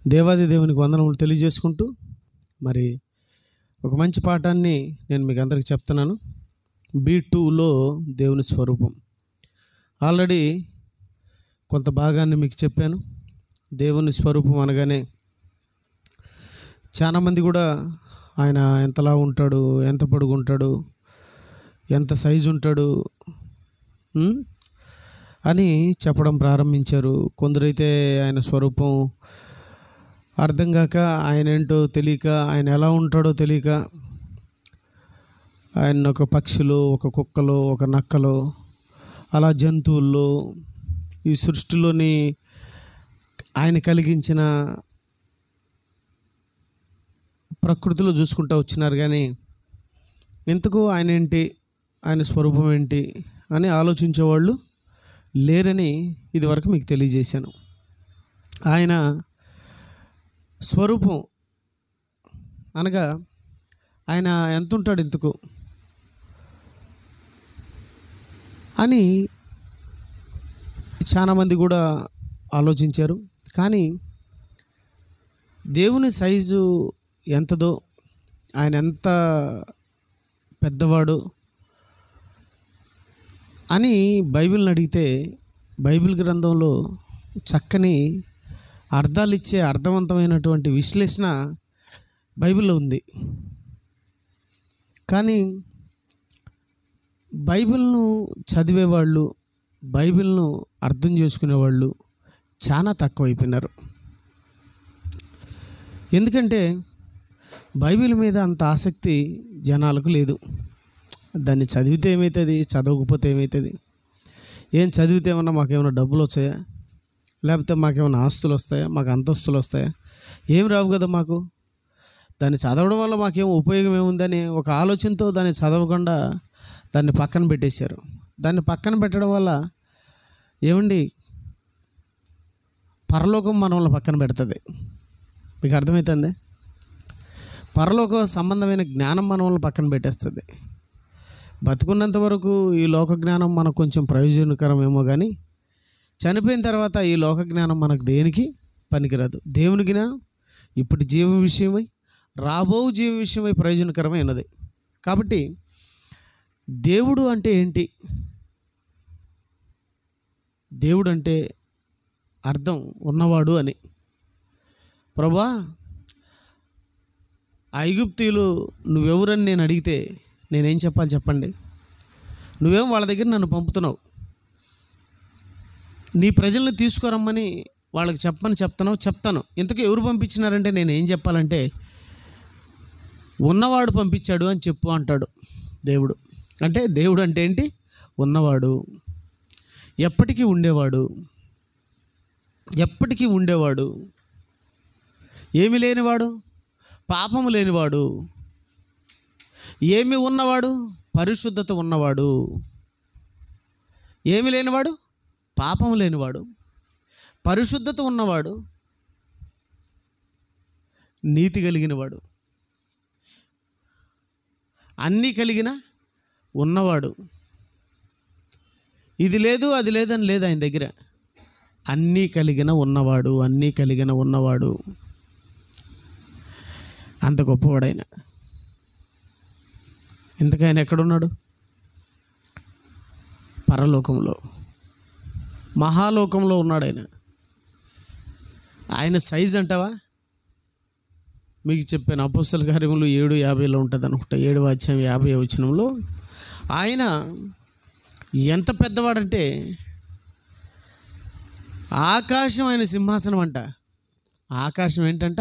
దేవాది దేవునికి వందనములు తెలియజేసుకుంటూ మరి ఒక మంచి పాఠాన్ని నేను మీకు అందరికీ చెప్తున్నాను. B2లో దేవుని స్వరూపం. ఆల్రెడీ కొంత భాగాన్ని మీకు చెప్పాను. దేవుని స్వరూపం అనగానే చాలామంది కూడా ఆయన ఎంతలా ఉంటాడు, ఎంత పొడుగుంటాడు, ఎంత సైజు ఉంటాడు అని చెప్పడం ప్రారంభించారు. కొందరైతే ఆయన స్వరూపం అర్థం కాక, ఆయన ఏంటో తెలియక, ఆయన ఎలా ఉంటాడో తెలియక, ఆయన ఒక పక్షులు, ఒక కుక్కలు, ఒక నక్కలు, అలా జంతువుల్లో ఈ సృష్టిలోని ఆయన కలిగించిన ప్రకృతిలో చూసుకుంటూ వచ్చినారు. కానీ ఇంతకు ఆయన ఏంటి, ఆయన స్వరూపం ఏంటి అని ఆలోచించేవాళ్ళు లేరని ఇదివరకు మీకు తెలియజేశాను. ఆయన స్వరూపం అనగా ఆయన ఎంత ఉంటాడు ఇంతకు అని చాలామంది కూడా ఆలోచించారు. కానీ దేవుని సైజు ఎంతదో, ఆయన ఎంత పెద్దవాడు అని బైబిల్ని అడిగితే బైబిల్ గ్రంథంలో చక్కని అర్థాలు ఇచ్చే అర్థవంతమైనటువంటి విశ్లేషణ బైబిల్లో ఉంది. కానీ బైబిల్ను చదివేవాళ్ళు, బైబిల్ను అర్థం చేసుకునేవాళ్ళు చాలా తక్కువైపోయినారు. ఎందుకంటే బైబిల్ మీద అంత ఆసక్తి జనాలకు లేదు. దాన్ని చదివితే ఏమవుతుంది, చదవకపోతే ఏమవుతుంది, ఏం చదివితే ఏమన్నా మాకేమైనా డబ్బులు వచ్చాయా, లేకపోతే మాకేమైనా ఆస్తులు వస్తాయా, మాకు అంతస్తులు వస్తాయా, ఏం రావు కదా మాకు. దాన్ని చదవడం వల్ల మాకేం ఉపయోగం ఏముందని ఒక ఆలోచనతో దాన్ని చదవకుండా దాన్ని పక్కన పెట్టేశారు. దాన్ని పక్కన పెట్టడం వల్ల ఏమండి, పరలోకం మనల్ని పక్కన పెడుతుంది. మీకు అర్థమవుతుంది? పరలోక సంబంధమైన జ్ఞానం మనల్ని పక్కన పెట్టేస్తుంది. బతుకున్నంత వరకు ఈ లోక జ్ఞానం మనకు కొంచెం ప్రయోజనకరమేమో, కానీ చనిపోయిన తర్వాత ఈ లోక జ్ఞానం మనకు దేనికి పనికిరాదు. దేవుని జ్ఞానం ఇప్పుడు జీవం విషయమై, రాబో జీవ విషయమై ప్రయోజనకరమైనది. కాబట్టి దేవుడు అంటే ఏంటి? దేవుడు అంటే అర్థం ఉన్నవాడు అని. ప్రభువా, ఐగుప్తీయులు నువ్వెవరని నేను అడిగితే నేనేం చెప్పాలి చెప్పండి? నువ్వేం వాళ్ళ దగ్గర నన్ను పంపుతున్నావు, నీ ప్రజల్ని తీసుకురమ్మని వాళ్ళకి చెప్తాను. ఇంతకు ఎవరు పంపించినారంటే నేను ఏం చెప్పాలంటే, ఉన్నవాడు పంపించాడు అని చెప్పు అంటాడు దేవుడు. అంటే దేవుడు అంటే ఏంటి? ఉన్నవాడు, ఎప్పటికీ ఉండేవాడు, ఏమి లేనివాడు, పాపము లేనివాడు, ఏమి ఉన్నవాడు, పరిశుద్ధత ఉన్నవాడు, ఏమి లేనివాడు, పాపము లేనివాడు, పరిశుద్ధత ఉన్నవాడు, నీతి కలిగినవాడు, అన్నీ కలిగిన ఉన్నవాడు. ఇది లేదు అది లేదని లేదు ఆయన దగ్గర. అన్నీ కలిగిన ఉన్నవాడు, అంత గొప్పవాడైన. ఇంతకైనా ఎక్కడున్నాడు? పరలోకంలో, మహాలోకంలో ఉన్నాడు ఆయన. ఆయన సైజ్ అంటావా? మీకు చెప్పాను, అపోస్తల కార్యములు 7:50 ఉంటుంది అనుకుంటా, 7వ అధ్యాయం 50వ వచనంలో ఆయన ఎంత పెద్దవాడంటే ఆకాశం ఆయన సింహాసనం అంట. ఆకాశం ఏంటంట?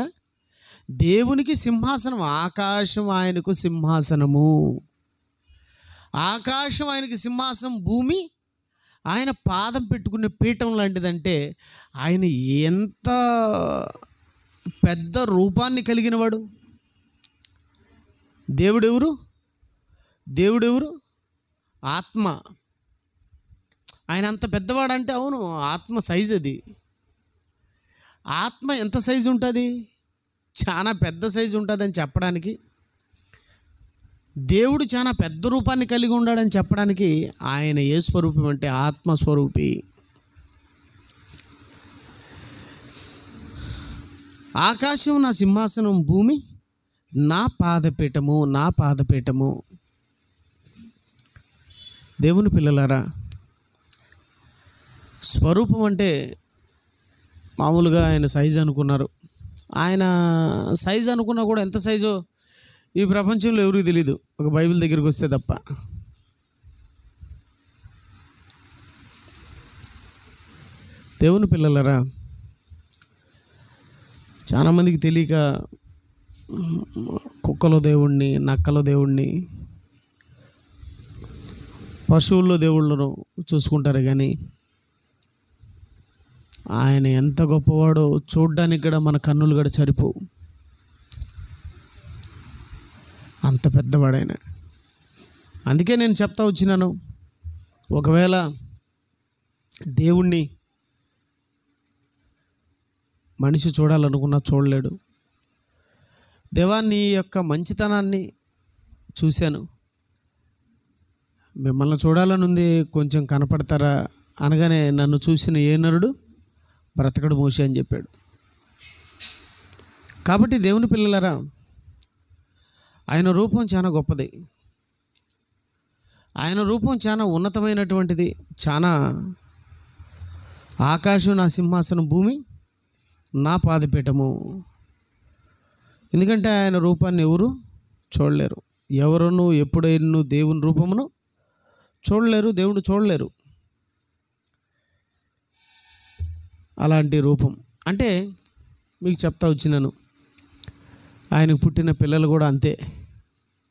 దేవునికి సింహాసనం. ఆకాశం ఆయనకు సింహాసనము. ఆకాశం ఆయనకి సింహాసనం, భూమి ఆయన పాదం పెట్టుకునే పీఠం లాంటిదంటే ఆయన ఎంత పెద్ద రూపాన్ని కలిగినవాడు. దేవుడెవరు? ఆత్మ. ఆయన అంత పెద్దవాడంటే అవును, ఆత్మ సైజ్ అది. ఆత్మ ఎంత సైజు ఉంటుంది? చాలా పెద్ద సైజు ఉంటుందని చెప్పడానికి, దేవుడు చాలా పెద్ద రూపాన్ని కలిగి ఉన్నాడని చెప్పడానికి ఆయన ఏ స్వరూపం అంటే ఆత్మస్వరూపి. ఆకాశం నా సింహాసనం, భూమి నా పాదపీఠము, నా పాదపీఠము. దేవుని పిల్లలారా, స్వరూపం అంటే మామూలుగా ఆయన సైజు అనుకున్నారు. ఆయన సైజు అనుకున్నా కూడా ఎంత సైజో ఈ ప్రపంచంలో ఎవరికి తెలీదు, ఒక బైబిల్ దగ్గరికి వస్తే తప్ప. దేవుని పిల్లలారా, చాలామందికి తెలియక కుక్కలో దేవుణ్ణి, నక్కలో దేవుణ్ణి, పశువుల్లో దేవుళ్ళను చూసుకుంటారు. కానీ ఆయన ఎంత గొప్పవాడో చూడ్డానికి కూడా మన కన్నులు కూడా సరిపోవు, అంత పెద్దవాడైన. అందుకే నేను చెప్తా వచ్చినాను, ఒకవేళ దేవుణ్ణి మనిషి చూడాలనుకున్నా చూడలేడు. దేవాన్ని యొక్క మంచితనాన్ని చూశాను, మిమ్మల్ని చూడాలని ఉంది, కొంచెం కనపడతారా అనగానే నన్ను చూసిన ఏ నరుడు బ్రతకడు మోషే అని చెప్పాడు. కాబట్టి దేవుని పిల్లలారా, ఆయన రూపం చాలా గొప్పది, ఆయన రూపం చాలా ఉన్నతమైనటువంటిది. చాలా ఆకాశం నా సింహాసనం, భూమి నా పాదపీఠము. ఎందుకంటే ఆయన రూపాన్ని ఎవరు చూడలేరు, ఎవరును ఎప్పుడైనా దేవుని రూపమును చూడలేరు, దేవుడు చూడలేరు. అలాంటి రూపం అంటే మీకు చెప్తా వచ్చినాను. ఆయనకు పుట్టిన పిల్లలు కూడా అంతే,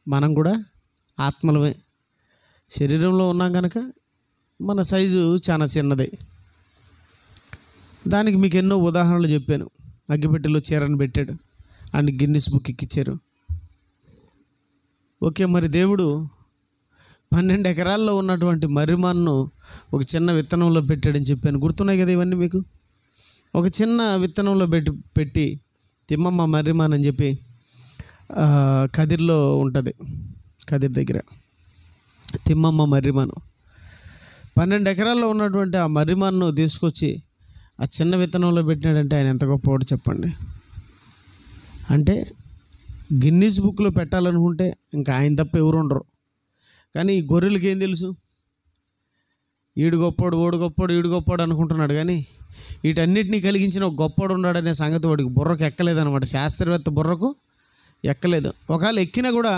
మనం కూడా ఆత్మలమే. శరీరంలో ఉన్నాం కనుక మన సైజు చాలా చిన్నదే. దానికి మీకు ఎన్నో ఉదాహరణలు చెప్పాను. అగ్గిపెట్టెలో చీరను పెట్టాడు, అండ్ గిన్నిస్ బుక్ ఎక్కిచ్చారు. ఓకే, మరి దేవుడు 12 ఎకరాల్లో ఉన్నటువంటి మర్రిమాన్ను ఒక చిన్న విత్తనంలో పెట్టాడని చెప్పాను, గుర్తున్నాయి కదా ఇవన్నీ మీకు. ఒక చిన్న విత్తనంలో పెట్టి తిమ్మమ్మ మర్రిమాన్ అని చెప్పి కదిర్లో ఉంటుంది, కదిర్ దగ్గర తిమ్మమ్మ మర్రిమాను. 12 ఎకరాల్లో ఉన్నటువంటి ఆ మర్రిమాన్ను తీసుకొచ్చి ఆ చిన్న విత్తనంలో పెట్టినాడంటే ఆయన ఎంత గొప్పవాడు చెప్పండి. అంటే గిన్నీస్ బుక్లో పెట్టాలనుకుంటే ఇంకా ఆయన తప్ప ఎవరు ఉండరు. కానీ ఈ గొర్రెలకి ఏం తెలుసు, ఈడు గొప్పోడు, ఓడు గొప్పోడు, ఈడు గొప్పోడు అనుకుంటున్నాడు. కానీ వీటన్నిటినీ కలిగించిన ఒక గొప్పోడు ఉన్నాడనే సంగతి వాడికి బుర్రకు ఎక్కలేదన్నమాట, శాస్త్రవేత్త బుర్రకు ఎక్కలేదు. ఒకవేళ ఎక్కినా కూడా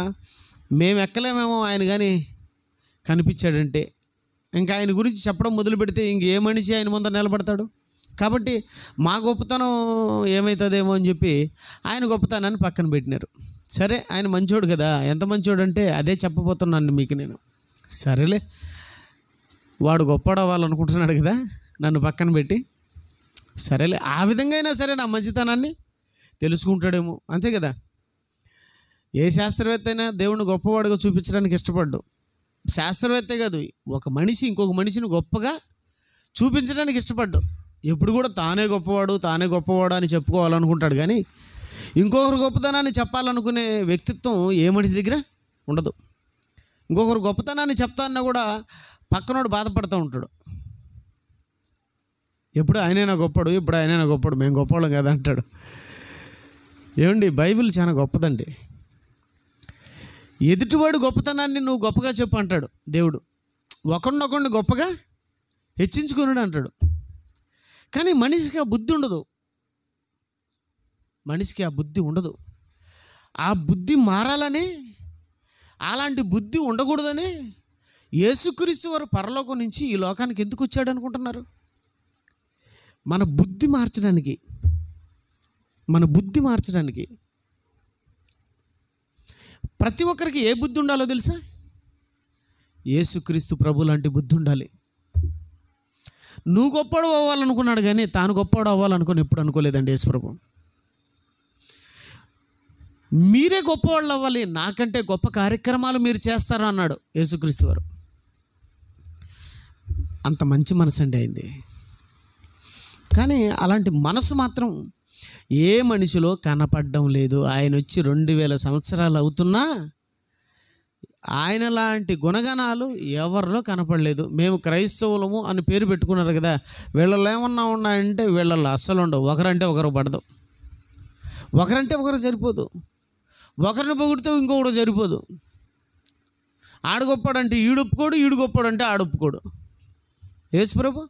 మేము ఎక్కలేమేమో, ఆయన కానీ కనిపించాడంటే ఇంకా ఆయన గురించి చెప్పడం మొదలు పెడితే ఇంకే మనిషి ఆయన ముందర నిలబడతాడు. కాబట్టి మా గొప్పతనం ఏమవుతుందేమో అని చెప్పి ఆయన గొప్పతనాన్ని పక్కన పెట్టినారు. సరే, ఆయన మంచోడు కదా, ఎంత మంచోడు అంటే అదే చెప్పబోతున్నాను మీకు నేను. సరేలే, వాడు గొప్పవాడు అవ్వాలనుకుంటున్నాడు కదా, నన్ను పక్కన పెట్టి సరేలే, ఆ విధంగా అయినా సరే నా మంచితనాన్ని తెలుసుకుంటాడేమో, అంతే కదా. ఏ శాస్త్రవేత్త అయినా దేవుణ్ణి గొప్పవాడుగా చూపించడానికి ఇష్టపడ్డు. శాస్త్రవేత్తే కాదు, ఒక మనిషి ఇంకొక మనిషిని గొప్పగా చూపించడానికి ఇష్టపడ్డు. ఎప్పుడు కూడా తానే గొప్పవాడు అని చెప్పుకోవాలనుకుంటాడు. కానీ ఇంకొకరు గొప్పతనాన్ని చెప్పాలనుకునే వ్యక్తిత్వం ఏ మనిషి దగ్గర ఉండదు. ఇంకొకరు గొప్పతనాన్ని చెప్తాన్నా కూడా పక్కనోడు బాధపడుతూ ఉంటాడు. ఎప్పుడు ఆయనైనా గొప్పడు, ఇప్పుడు ఆయనైనా గొప్పడు, మేము గొప్పవాళ్ళం కదా అంటాడు. ఏమండి, బైబిల్ చాలా గొప్పదండి. ఎదుటివాడు గొప్పతనాన్ని నువ్వు గొప్పగా చెప్పు అంటాడు దేవుడు. ఒకడినొకడిని గొప్పగా హెచ్చించుకున్నాడు అంటాడు. కానీ మనిషికి ఆ బుద్ధి ఉండదు, మనిషికి ఆ బుద్ధి ఉండదు. ఆ బుద్ధి మారాలని, అలాంటి బుద్ధి ఉండకూడదని యేసుక్రీస్తు వారు పరలోకం నుంచి ఈ లోకానికి ఎందుకు వచ్చాడు అనుకుంటున్నారు? మన బుద్ధి మార్చడానికి, మన బుద్ధి మార్చడానికి. ప్రతి ఒక్కరికి ఏ బుద్ధి ఉండాలో తెలుసా? యేసుక్రీస్తు ప్రభు లాంటి బుద్ధి ఉండాలి. నువ్వు గొప్పవాడు అవ్వాలనుకున్నాడు, కానీ తాను గొప్పవాడు అవ్వాలనుకుని ఎప్పుడు అనుకోలేదండి యేసు ప్రభు. మీరే గొప్పవాళ్ళు అవ్వాలి, నాకంటే గొప్ప కార్యక్రమాలు మీరు చేస్తారు అన్నాడు యేసుక్రీస్తు వారు. అంత మంచి మనసు అండి అయింది. కానీ అలాంటి మనసు మాత్రం ఏ మనిషిలో కనపడడం లేదు. ఆయన వచ్చి 2000 సంవత్సరాలు అవుతున్నా ఆయన లాంటి గుణగణాలు ఎవరిలో కనపడలేదు. మేము క్రైస్తవులము అని పేరు పెట్టుకున్నారు కదా, వీళ్ళలో ఏమన్నా ఉన్నాయంటే వీళ్ళల్లో అస్సలు ఉండవు. ఒకరంటే ఒకరు పడదు. ఒకరంటే ఒకరు సరిపోదు, ఒకరిని పొగిడితే ఇంకొకడు సరిపోదు. ఆడు గొప్పడంటే ఈడు ఒప్పుకోడు, ఈడు గొప్పడంటే ఆడు ఒప్పుకోడు. యేసుప్రభు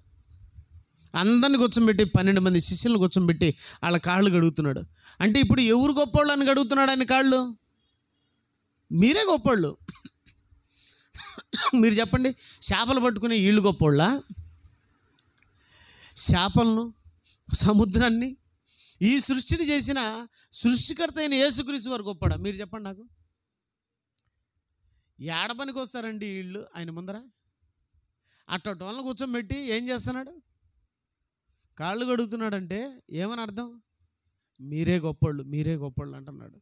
అందరిని కూర్చోబెట్టి 12 మంది శిష్యులను కూర్చోబెట్టి వాళ్ళ కాళ్ళు గడుగుతున్నాడు. అంటే ఇప్పుడు ఎవరు గొప్పోళ్ళు అని గడుగుతున్నాడు ఆయన కాళ్ళు? మీరే గొప్పోళ్ళు. మీరు చెప్పండి, చేపలు పట్టుకునే వీళ్ళు గొప్పోళ్ళ? చేపలను, సముద్రాన్ని, ఈ సృష్టిని చేసిన సృష్టికర్త అయిన యేసుక్రీస్తు వారు గొప్పడా? మీరు చెప్పండి నాకు. ఏడ పనికి వస్తారండి వీళ్ళు ఆయన ముందర? అట్టోళ్ళని కూర్చోబెట్టి ఏం చేస్తున్నాడు? కాళ్ళు గడుగుతున్నాడంటే ఏమని అర్థం? మీరే గొప్పోళ్ళు, మీరే గొప్పోళ్ళు అంటున్నాడు.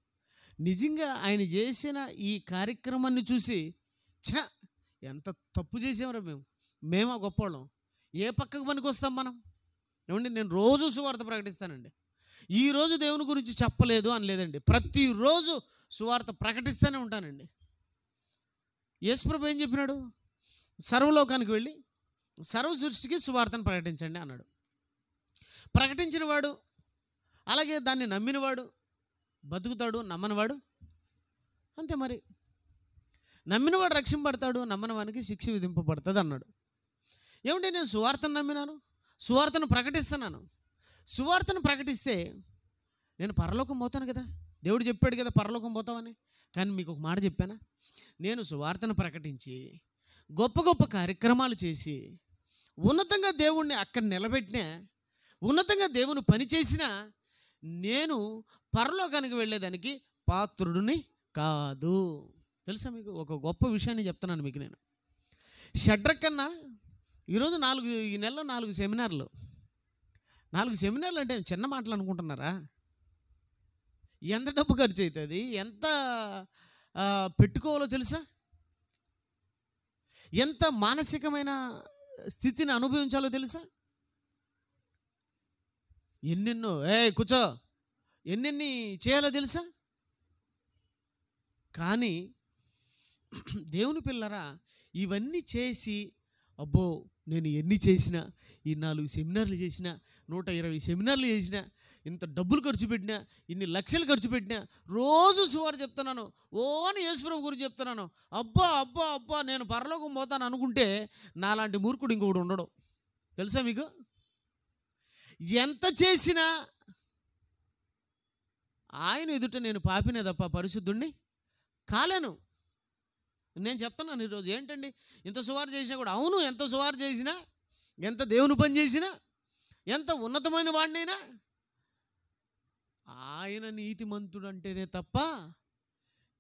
నిజంగా ఆయన చేసిన ఈ కార్యక్రమాన్ని చూసి ఎంత తప్పు చేసామరా మేమా గొప్పోళ్ళం? ఏ పక్కకు పనికి వస్తాం మనం? ఏమండి, నేను రోజు సువార్త ప్రకటిస్తానండి. ఈరోజు దేవుని గురించి చెప్పలేదు అని లేదండి, ప్రతిరోజు సువార్త ప్రకటిస్తూనే ఉంటానండి. యేసుప్రభు ఏం చెప్పినాడు? సర్వలోకానికి వెళ్ళి సర్వ సృష్టికి సువార్తను ప్రకటించండి అన్నాడు. ప్రకటించిన వాడు, అలాగే దాన్ని నమ్మినవాడు బతుకుతాడు, నమ్మనివాడు అంతే. మరి నమ్మినవాడు రక్షింపబడతాడు, నమ్మనివానికి శిక్ష విధింపబడుతుంది అన్నాడు. ఏమంటే నేను సువార్తను నమ్మినాను, సువార్తను ప్రకటిస్తున్నాను. సువార్తను ప్రకటిస్తే నేను పరలోకం పోతాను కదా, దేవుడు చెప్పాడు కదా పరలోకం పోతామని. కానీ మీకు ఒక మాట చెప్పానా? నేను సువార్తను ప్రకటించి గొప్ప గొప్ప కార్యక్రమాలు చేసి ఉన్నతంగా దేవుణ్ణి అక్కడ నిలబెట్టినా, ఉన్నతంగా దేవుని పని చేసినా నేను పరలోకానికి వెళ్ళేదానికి పాత్రుడిని కాదు. తెలుసా మీకు ఒక గొప్ప విషయాన్ని చెప్తున్నాను మీకు. నేను షడ్రక్ కన్నా ఈరోజు ఈ నెలలో 4 సెమినార్లు. 4 సెమినార్లు అంటే చిన్న మాటలు అనుకుంటున్నారా? ఎంత డబ్బు ఖర్చు అవుతుంది, ఎంత పెట్టుకోవాలో తెలుసా? ఎంత మానసికమైన స్థితిని అనుభవించాలో తెలుసా? ఎన్నెన్నో కూర్చో ఎన్నెన్ని చేయాలో తెలుసా? కానీ దేవుని పిల్లరా, ఇవన్నీ చేసి అబ్బో నేను ఎన్ని చేసినా, ఈ 4 సెమినార్లు చేసినా, 120 సెమినార్లు చేసినా, ఇంత డబ్బులు ఖర్చు పెట్టినా, ఇన్ని లక్షలు ఖర్చు పెట్టినా, రోజు సువార్త చెప్తున్నాను, అని యేసుప్రభు గురించి చెప్తున్నాను, అబ్బా అబ్బా అబ్బా నేను పరలోకం పోతాను అనుకుంటే నాలాంటి మూర్ఖుడు ఇంకొకడు ఉండడు. తెలుసా మీకు? ఎంత చేసినా ఆయన ఎదుట నేను పాపినే తప్ప పరిశుద్ధుణ్ణి కాలేను. నేను చెప్తున్నాను ఈరోజు. ఏంటండి ఇంత సువార్త చేసినా కూడా? అవును, ఎంత సువార్త చేసినా, ఎంత దేవుని పని చేసినా, ఎంత ఉన్నతమైన వాడినైనా ఆయన నీతిమంతుడు అంటేనే తప్ప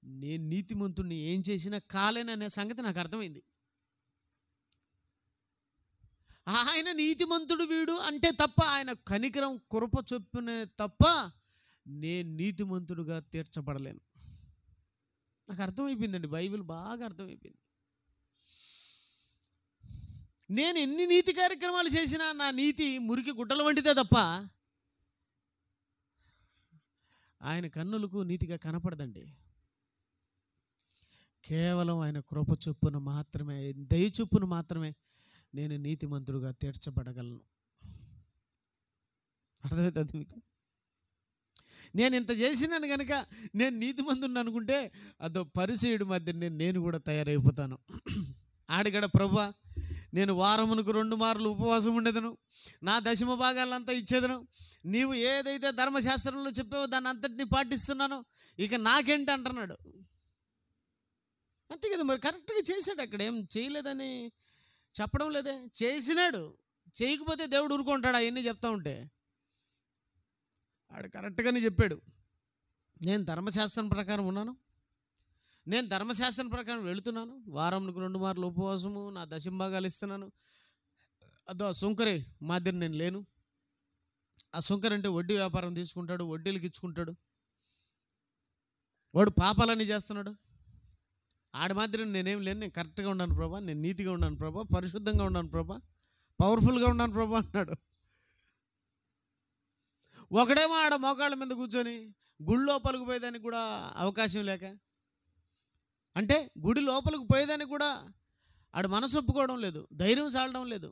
నేను నీతిమంతుడిని ఏం చేసినా కాలేననే సంగతి నాకు అర్థమైంది. ఆయన నీతిమంతుడు వీడు అంటే తప్ప, ఆయన కనికరం కృప చొప్పునే తప్ప నేను నీతిమంతుడుగా తీర్చబడలేను. నాకు అర్థమైపోయిందండి, బైబిల్ బాగా అర్థమైపోయింది. నేను ఎన్ని నీతి కార్యక్రమాలు చేసినా నా నీతి మురికి గుడ్డల వంటిదే తప్ప ఆయన కన్నులకు నీతిగా కనపడదండి. కేవలం ఆయన కృప చొప్పున మాత్రమే, దయ చొప్పున మాత్రమే నేను నీతిమంతుడుగా తీర్చబడగలను. అర్థమవుతుంది మీకు? నేను ఇంత చేసినాను కనుక నేను నీతిమంతుడిని అనుకుంటే అదో పరిసయ్యుడి మధ్య నేను కూడా తయారైపోతాను. ఆడిగడ ప్రభువా, నేను వారమునకు 2 మార్లు ఉపవాసం ఉండేదను, నా 10వ భాగాలంతా ఇచ్చేదను, నీవు ఏదైతే ధర్మశాస్త్రంలో చెప్పావో దాన్ని అంతటిని పాటిస్తున్నాను, ఇక నాకేంటి అంటున్నాడు. అంతే కదా మరి. కరెక్ట్గా చేశాడు, అక్కడ ఏం చేయలేదని చెప్పడం లేదే, చేసినాడు. చేయకపోతే దేవుడు ఊరుకుంటాడు అవన్నీ చెప్తా ఉంటే? ఆడు కరెక్ట్గానే చెప్పాడు. నేను ధర్మశాస్త్రం ప్రకారం ఉన్నాను, నేను ధర్మశాస్త్రం ప్రకారం వెళుతున్నాను, వారంకు 2 మార్లు ఉపవాసము, నా 10వ భాగాలు ఇస్తున్నాను. అదో ఆ సుంకరే మాదిరి నేను లేను. ఆ సుంకర్ అంటే వడ్డీ వ్యాపారం తీసుకుంటాడు, వడ్డీలకు ఇచ్చుకుంటాడు, వాడు పాపాలన్నీ చేస్తున్నాడు. ఆడి మాదిరి నేనేం లేను, నేను కరెక్ట్గా ఉన్నాను ప్రభా, నేను నీతిగా ఉన్నాను ప్రభా, పరిశుద్ధంగా ఉన్నాను ప్రభా, పవర్ఫుల్గా ఉన్నాను ప్రభా అన్నాడు. ఒకడేమో ఆడ మోకాళ్ళ మీద కూర్చొని గుడి లోపలికి పోయేదానికి కూడా అవకాశం లేక, అంటే గుడి లోపలికి పోయేదానికి కూడా ఆడు మనసు ఒప్పుకోవడం లేదు, ధైర్యం చాలడం లేదు.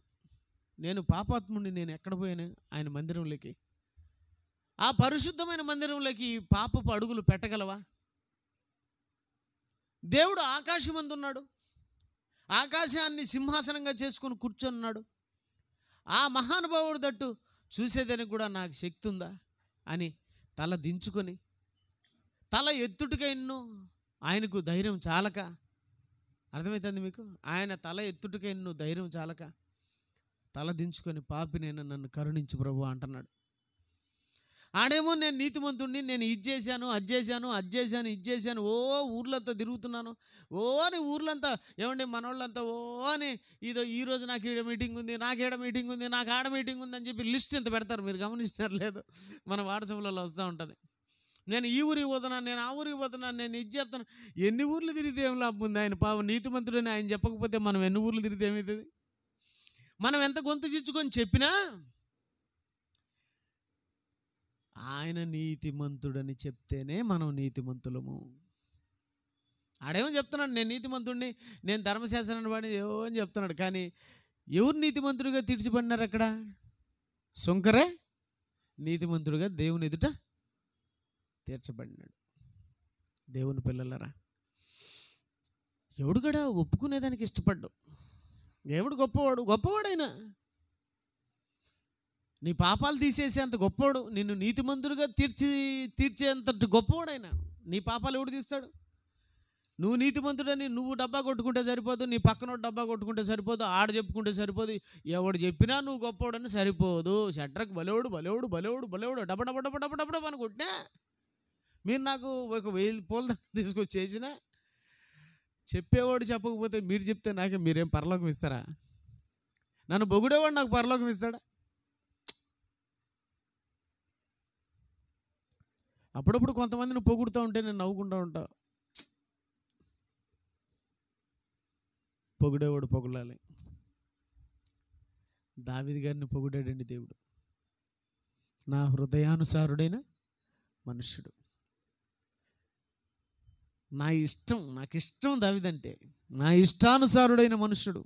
నేను పాపాత్ముడిని, నేను ఎక్కడ పోయాను ఆయన మందిరంలోకి? ఆ పరిశుద్ధమైన మందిరంలోకి పాపపు అడుగులు పెట్టగలవా? దేవుడు ఆకాశమందు ఉన్నాడు, ఆకాశాన్ని సింహాసనంగా చేసుకొని కూర్చొని ఉన్నాడు. ఆ మహానుభావుడు తట్టు చూసేదానికి కూడా నాకు శక్తి ఉందా అని తల దించుకొని, తల ఎత్తుటికైన్ను ఆయనకు ధైర్యం చాలక, అర్థమవుతుంది మీకు? ఆయన తల ఎత్తుటికైన్ను ధైర్యం చాలక తల దించుకొని, పాపినైనా నన్ను కరుణించు ప్రభు అంటున్నాడు. ఆడేమో నేను నీతిమంతుడిని, నేను ఇది చేశాను, అది చేశాను, అది చేశాను, ఇది చేశాను, ఓ ఊర్లంతా తిరుగుతున్నాను, ఓ అని ఊర్లంతా ఏమండి మనోళ్ళంతా ఓ అని ఇదో ఈరోజు నాకు ఈడ మీటింగ్ ఉంది, నాకు ఈడ మీటింగ్ ఉంది, నాకు ఆడ మీటింగ్ ఉంది అని చెప్పి లిస్ట్ ఇంత పెడతారు. మీరు గమనిస్తున్నారు లేదు? మన వాట్సాప్లలో వస్తూ ఉంటుంది. నేను ఈ ఊరికి పోతున్నాను, నేను ఆ ఊరికి పోతున్నాను, నేను ఇది చెప్తాను. ఎన్ని ఊర్లు తిరిగితే ఏం లాభం ఉంది? ఆయన పాపం నీతిమంతుడని ఆయన చెప్పకపోతే మనం ఎన్ని ఊర్లు తిరిగితే ఏమవుతుంది? మనం ఎంత గొంతు చిచ్చుకొని చెప్పినా ఆయన నీతిమంతుడని చెప్తేనే మనం నీతిమంతులము. ఆడేమో చెప్తున్నాడు నేను నీతిమంతుడిని, నేను ధర్మశాస్త్రాన్ని వాడిని ఏవో అని చెప్తున్నాడు. కానీ ఎవరు నీతిమంతుడిగా తీర్చిపడినారు అక్కడ? సుంకరే నీతిమంతుడిగా దేవుని ఎదుట తీర్చబడినాడు. దేవుని పిల్లలరా, ఎవడు కూడా ఒప్పుకునేదానికి ఇష్టపడ్డు. దేవుడు గొప్పవాడు, గొప్పవాడైనా నీ పాపాలు తీసేసేంత గొప్పవాడు, నిన్ను నీతిమంతుడిగా తీర్చేంత గొప్పవాడైనా నీ పాపాలు ఎవడు తీస్తాడు? నువ్వు నీతిమంతుడని నువ్వు డబ్బా కొట్టుకుంటే సరిపోదు, నీ పక్కన డబ్బా కొట్టుకుంటే సరిపోదు, ఆడ చెప్పుకుంటే సరిపోదు, ఎవడు చెప్పినా నువ్వు గొప్పవాడని సరిపోదు. షడ్రకు బలేవుడు బలేవుడు బలేవుడు బలేవుడు డబ్బ డబ్బ డబ్బ డబ్బ డబ్బ అని కొట్టినా, మీరు నాకు ఒక 1000 పూల తీసుకొచ్చి చేసినా, చెప్పేవాడు చెప్పకపోతే మీరు చెప్తే నాకే మీరేం పరలోకం ఇస్తారా? నన్ను పొగిడేవాడు నాకు పరలోకం ఇస్తాడా? అప్పుడప్పుడు కొంతమందిని పొగుడుతూ ఉంటే నేను నవ్వుకుంటూ ఉంటా. పొగిడేవాడు పొగడాలి. దావీదు గారిని పొగిడాడండి దేవుడు. నా హృదయానుసారుడైన మనుష్యుడు, నాకు ఇష్టం దావీదంటే, నా ఇష్టానుసారుడైన మనుష్యుడు,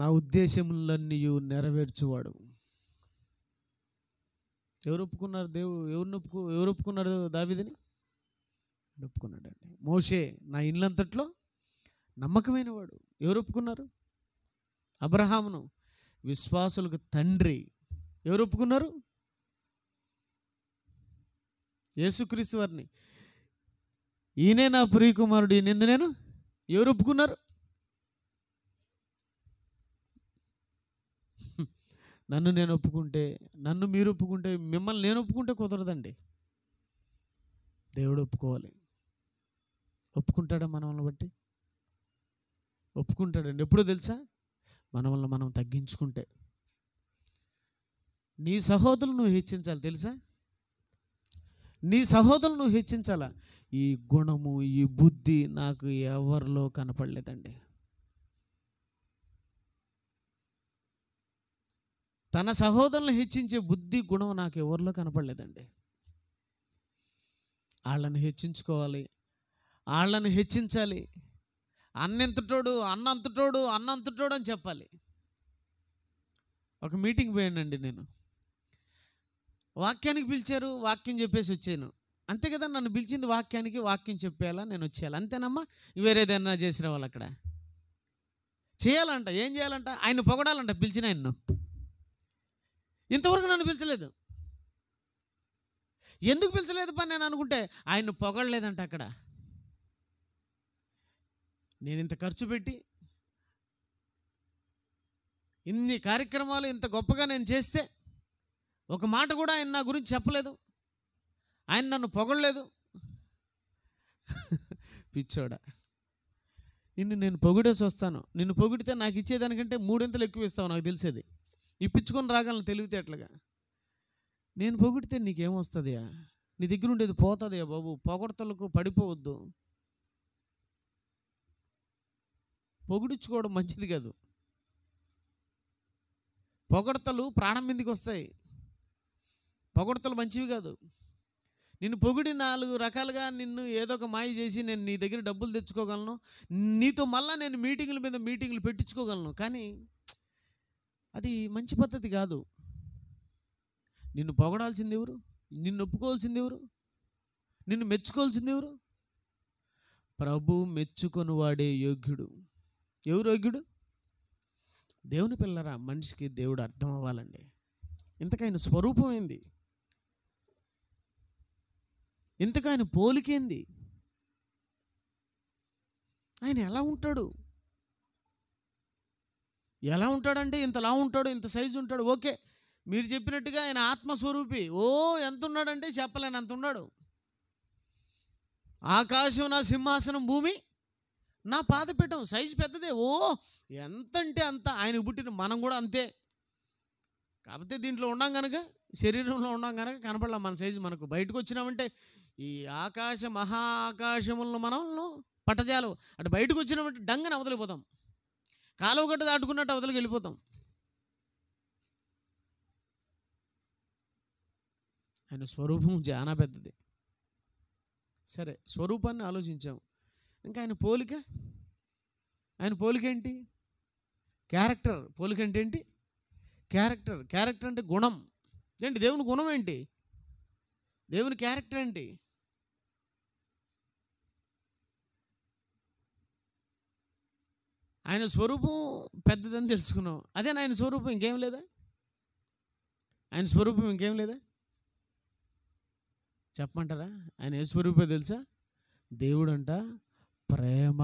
నా ఉద్దేశములన్నీ నెరవేర్చువాడు. ఎవరు ఒప్పుకున్నారు? ఎవరు ఒప్పుకున్నారు దావీదుని? ఒప్పుకున్నాడండి. మోషే నా ఇల్లంతట్లో నమ్మకమైన వాడు. ఎవరు ఒప్పుకున్నారు? అబ్రహామును విశ్వాసులకు తండ్రి. ఎవరు ఒప్పుకున్నారు? యేసుక్రీస్తు వారిని ఈయనే నా ప్రియకుమారుడు, ఈయనందు నేను. ఎవరు ఒప్పుకున్నారు? నన్ను నేను ఒప్పుకుంటే, నన్ను మీరు ఒప్పుకుంటే, మిమ్మల్ని నేను ఒప్పుకుంటే కుదరదండి. దేవుడు ఒప్పుకోవాలి. ఒప్పుకుంటాడా మనల్ని బట్టి? ఒప్పుకుంటాడండి. ఎప్పుడో తెలుసా? మనల్ని మనం తగ్గించుకుంటే. నీ సహోదరులు నువ్వు హెచ్చించాలి, తెలుసా? నీ సహోదరులు నువ్వు హెచ్చించాలా? ఈ గుణము, ఈ బుద్ధి నాకు ఎవరిలో కనపడలేదండి. తన సహోదరులను హెచ్చించే బుద్ధి, గుణం నాకు ఎవరిలో కనపడలేదండి. వాళ్ళని హెచ్చించుకోవాలి, వాళ్ళని హెచ్చించాలి. అన్నంతటోడు అన్నంతటోడు అన్నంతటోడు అని చెప్పాలి. ఒక మీటింగ్ పోయానండి నేను. వాక్యానికి పిలిచారు, వాక్యం చెప్పేసి వచ్చాను. అంతే కదా, నన్ను పిలిచింది వాక్యానికి, వాక్యం చెప్పేయాలా, నేను వచ్చేయాలి, అంతేనమ్మా. వేరేదన్నా చేసిన వాళ్ళు అక్కడ చేయాలంట. ఏం చేయాలంట? ఆయన పొగడాలంట. పిలిచిన ఆయన్ను ఇంతవరకు నన్ను పిలిచలేదు. ఎందుకు పిలిచలేదు పని నేను అనుకుంటే, ఆయన్ను పొగడలేదంట అక్కడ. నేను ఇంత ఖర్చు పెట్టి ఇన్ని కార్యక్రమాలు ఇంత గొప్పగా నేను చేస్తే ఒక మాట కూడా ఆయన నా గురించి చెప్పలేదు, ఆయన నన్ను పొగడలేదు. పిచ్చోడా, నిన్ను నేను పొగిడేసి వస్తాను. నిన్ను పొగిడితే నాకు ఇచ్చేదానికంటే 3 ఎక్కువ ఇస్తావు, నాకు తెలిసేది. ఇప్పించుకొని రాగలను తెలివితేటలుగా. నేను పొగిడితే నీకేమొస్తుందియా? నీ దగ్గర ఉండేది పోతుందియా బాబు. పొగడతలకు పడిపోవద్దు. పొగిడించుకోవడం మంచిది కాదు. పొగడతలు ప్రాణం మీదకి వస్తాయి. పొగడతలు మంచివి కాదు. నిన్ను పొగిడి 4 రకాలుగా నిన్ను ఏదో ఒక మాయ చేసి నేను నీ దగ్గర డబ్బులు తెచ్చుకోగలను, నీతో మళ్ళీ నేను మీటింగుల మీద మీటింగులు పెట్టించుకోగలను. కానీ అది మంచి పద్ధతి కాదు. నిన్ను పొగడాల్సింది ఎవరు? నిన్ను ఒప్పుకోవాల్సింది ఎవరు? నిన్ను మెచ్చుకోవాల్సింది ఎవరు? ప్రభు మెచ్చుకొని వాడే యోగ్యుడు. ఎవరు యోగ్యుడు? దేవుని పిల్లరా, మనిషికి దేవుడు అర్థం అవ్వాలండి. ఇంతకైన స్వరూపం ఏంది? ఇంతకైన పోలికేంది? ఆయన ఎలా ఉంటాడు? ఎలా ఉంటాడంటే ఇంతలా ఉంటాడు, ఇంత సైజు ఉంటాడు. ఓకే, మీరు చెప్పినట్టుగా ఆయన ఆత్మస్వరూపి. ఎంత ఉన్నాడంటే చెప్పలేను, అంత ఉన్నాడు. ఆకాశం నా సింహాసనం, భూమి నా పాదపీఠం. సైజు పెద్దదే. ఎంత అంటే అంత. ఆయనకు పుట్టిన మనం కూడా అంతే. కాకపోతే దీంట్లో ఉన్నాం కనుక, శరీరంలో ఉన్నాం కనుక కనపడలేం మన సైజు. మనకు బయటకు వచ్చినామంటే ఈ మహా ఆకాశములను మనల్ని పట్టజాలు. అటు బయటకు వచ్చినామంటే డంగని అవతలిపోతాం. కాలువ గట్ట దాటుకున్నట్టు అవతలికి వెళ్ళిపోతాం. ఆయన స్వరూపం చాలా పెద్దది. సరే, స్వరూపాన్ని ఆలోచించాము. ఇంకా ఆయన పోలిక. ఆయన పోలిక ఏంటి? క్యారెక్టర్. పోలిక అంటే ఏంటి? క్యారెక్టర్. క్యారెక్టర్ అంటే గుణం. ఏంటి దేవుని గుణం ఏంటి? దేవుని క్యారెక్టర్ ఏంటి? ఆయన స్వరూపం పెద్దదని తెలుసుకున్నాం. అదే ఆయన స్వరూపం, ఇంకేం లేదా? ఆయన స్వరూపం ఇంకేం లేదా? చెప్పమంటారా? ఆయన ఏ స్వరూపో తెలుసా? దేవుడు అంట ప్రేమ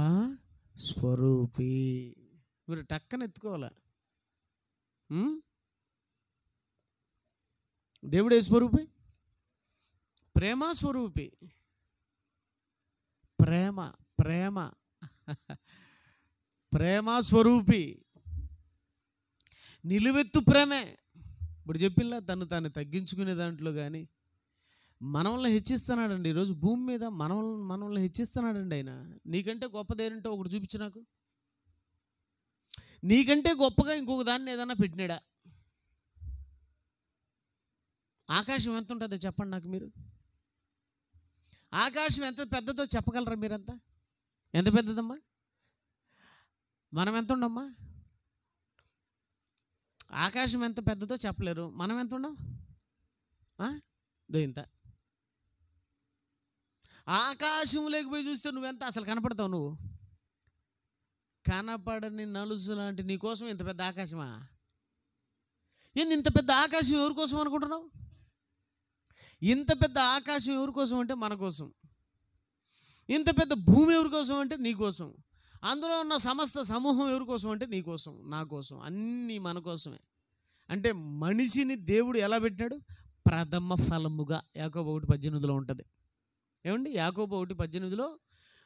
స్వరూపి. మీరు టక్కన ఎత్తుకోవాలా. దేవుడు ఏ స్వరూపి? ప్రేమ స్వరూపి. ప్రేమ ప్రేమ ప్రేమ స్వరూపి. నిలువెత్తు ప్రేమే. ఇప్పుడు చెప్పిల్లా, తను తాను తగ్గించుకునే దాంట్లో కానీ మనల్ని హెచ్చిస్తున్నాడండి. ఈరోజు భూమి మీద మనల్ని హెచ్చిస్తున్నాడండి ఆయన. నీకంటే గొప్పదేనంటే ఒకటి చూపించు నాకు. నీకంటే గొప్పగా ఇంకొక దాన్ని ఏదన్నా పెట్టినాడా? ఆకాశం ఎంత ఉంటుందో చెప్పండి నాకు మీరు. ఆకాశం ఎంత పెద్దదో చెప్పగలరా మీరంతా? ఎంత పెద్దదమ్మా? మనం ఎంత ఉండమ్మా? ఆకాశం ఎంత పెద్దదో చెప్పలేరు. మనం ఎంత ఉండం? ఇంత. ఆకాశం లేకపోయి చూస్తే నువ్వెంత అసలు కనపడతావు? నువ్వు కనపడని నలుసు లాంటి నీ కోసం ఇంత పెద్ద ఆకాశమా? ఏంది ఇంత పెద్ద ఆకాశం ఎవరి కోసం అనుకుంటున్నావు? ఇంత పెద్ద ఆకాశం ఎవరి కోసం అంటే మన కోసం. ఇంత పెద్ద భూమి ఎవరి కోసం అంటే నీ కోసం. అందులో ఉన్న సమస్త సమూహం ఎవరి కోసం అంటే నీ కోసం, నా కోసం, అన్నీ మన కోసమే. అంటే మనిషిని దేవుడు ఎలా పెట్టినాడు? ప్రథమ ఫలముగా. యాకోబు 1:18 ఉంటుంది. ఏమండి? యాకోబు 1:18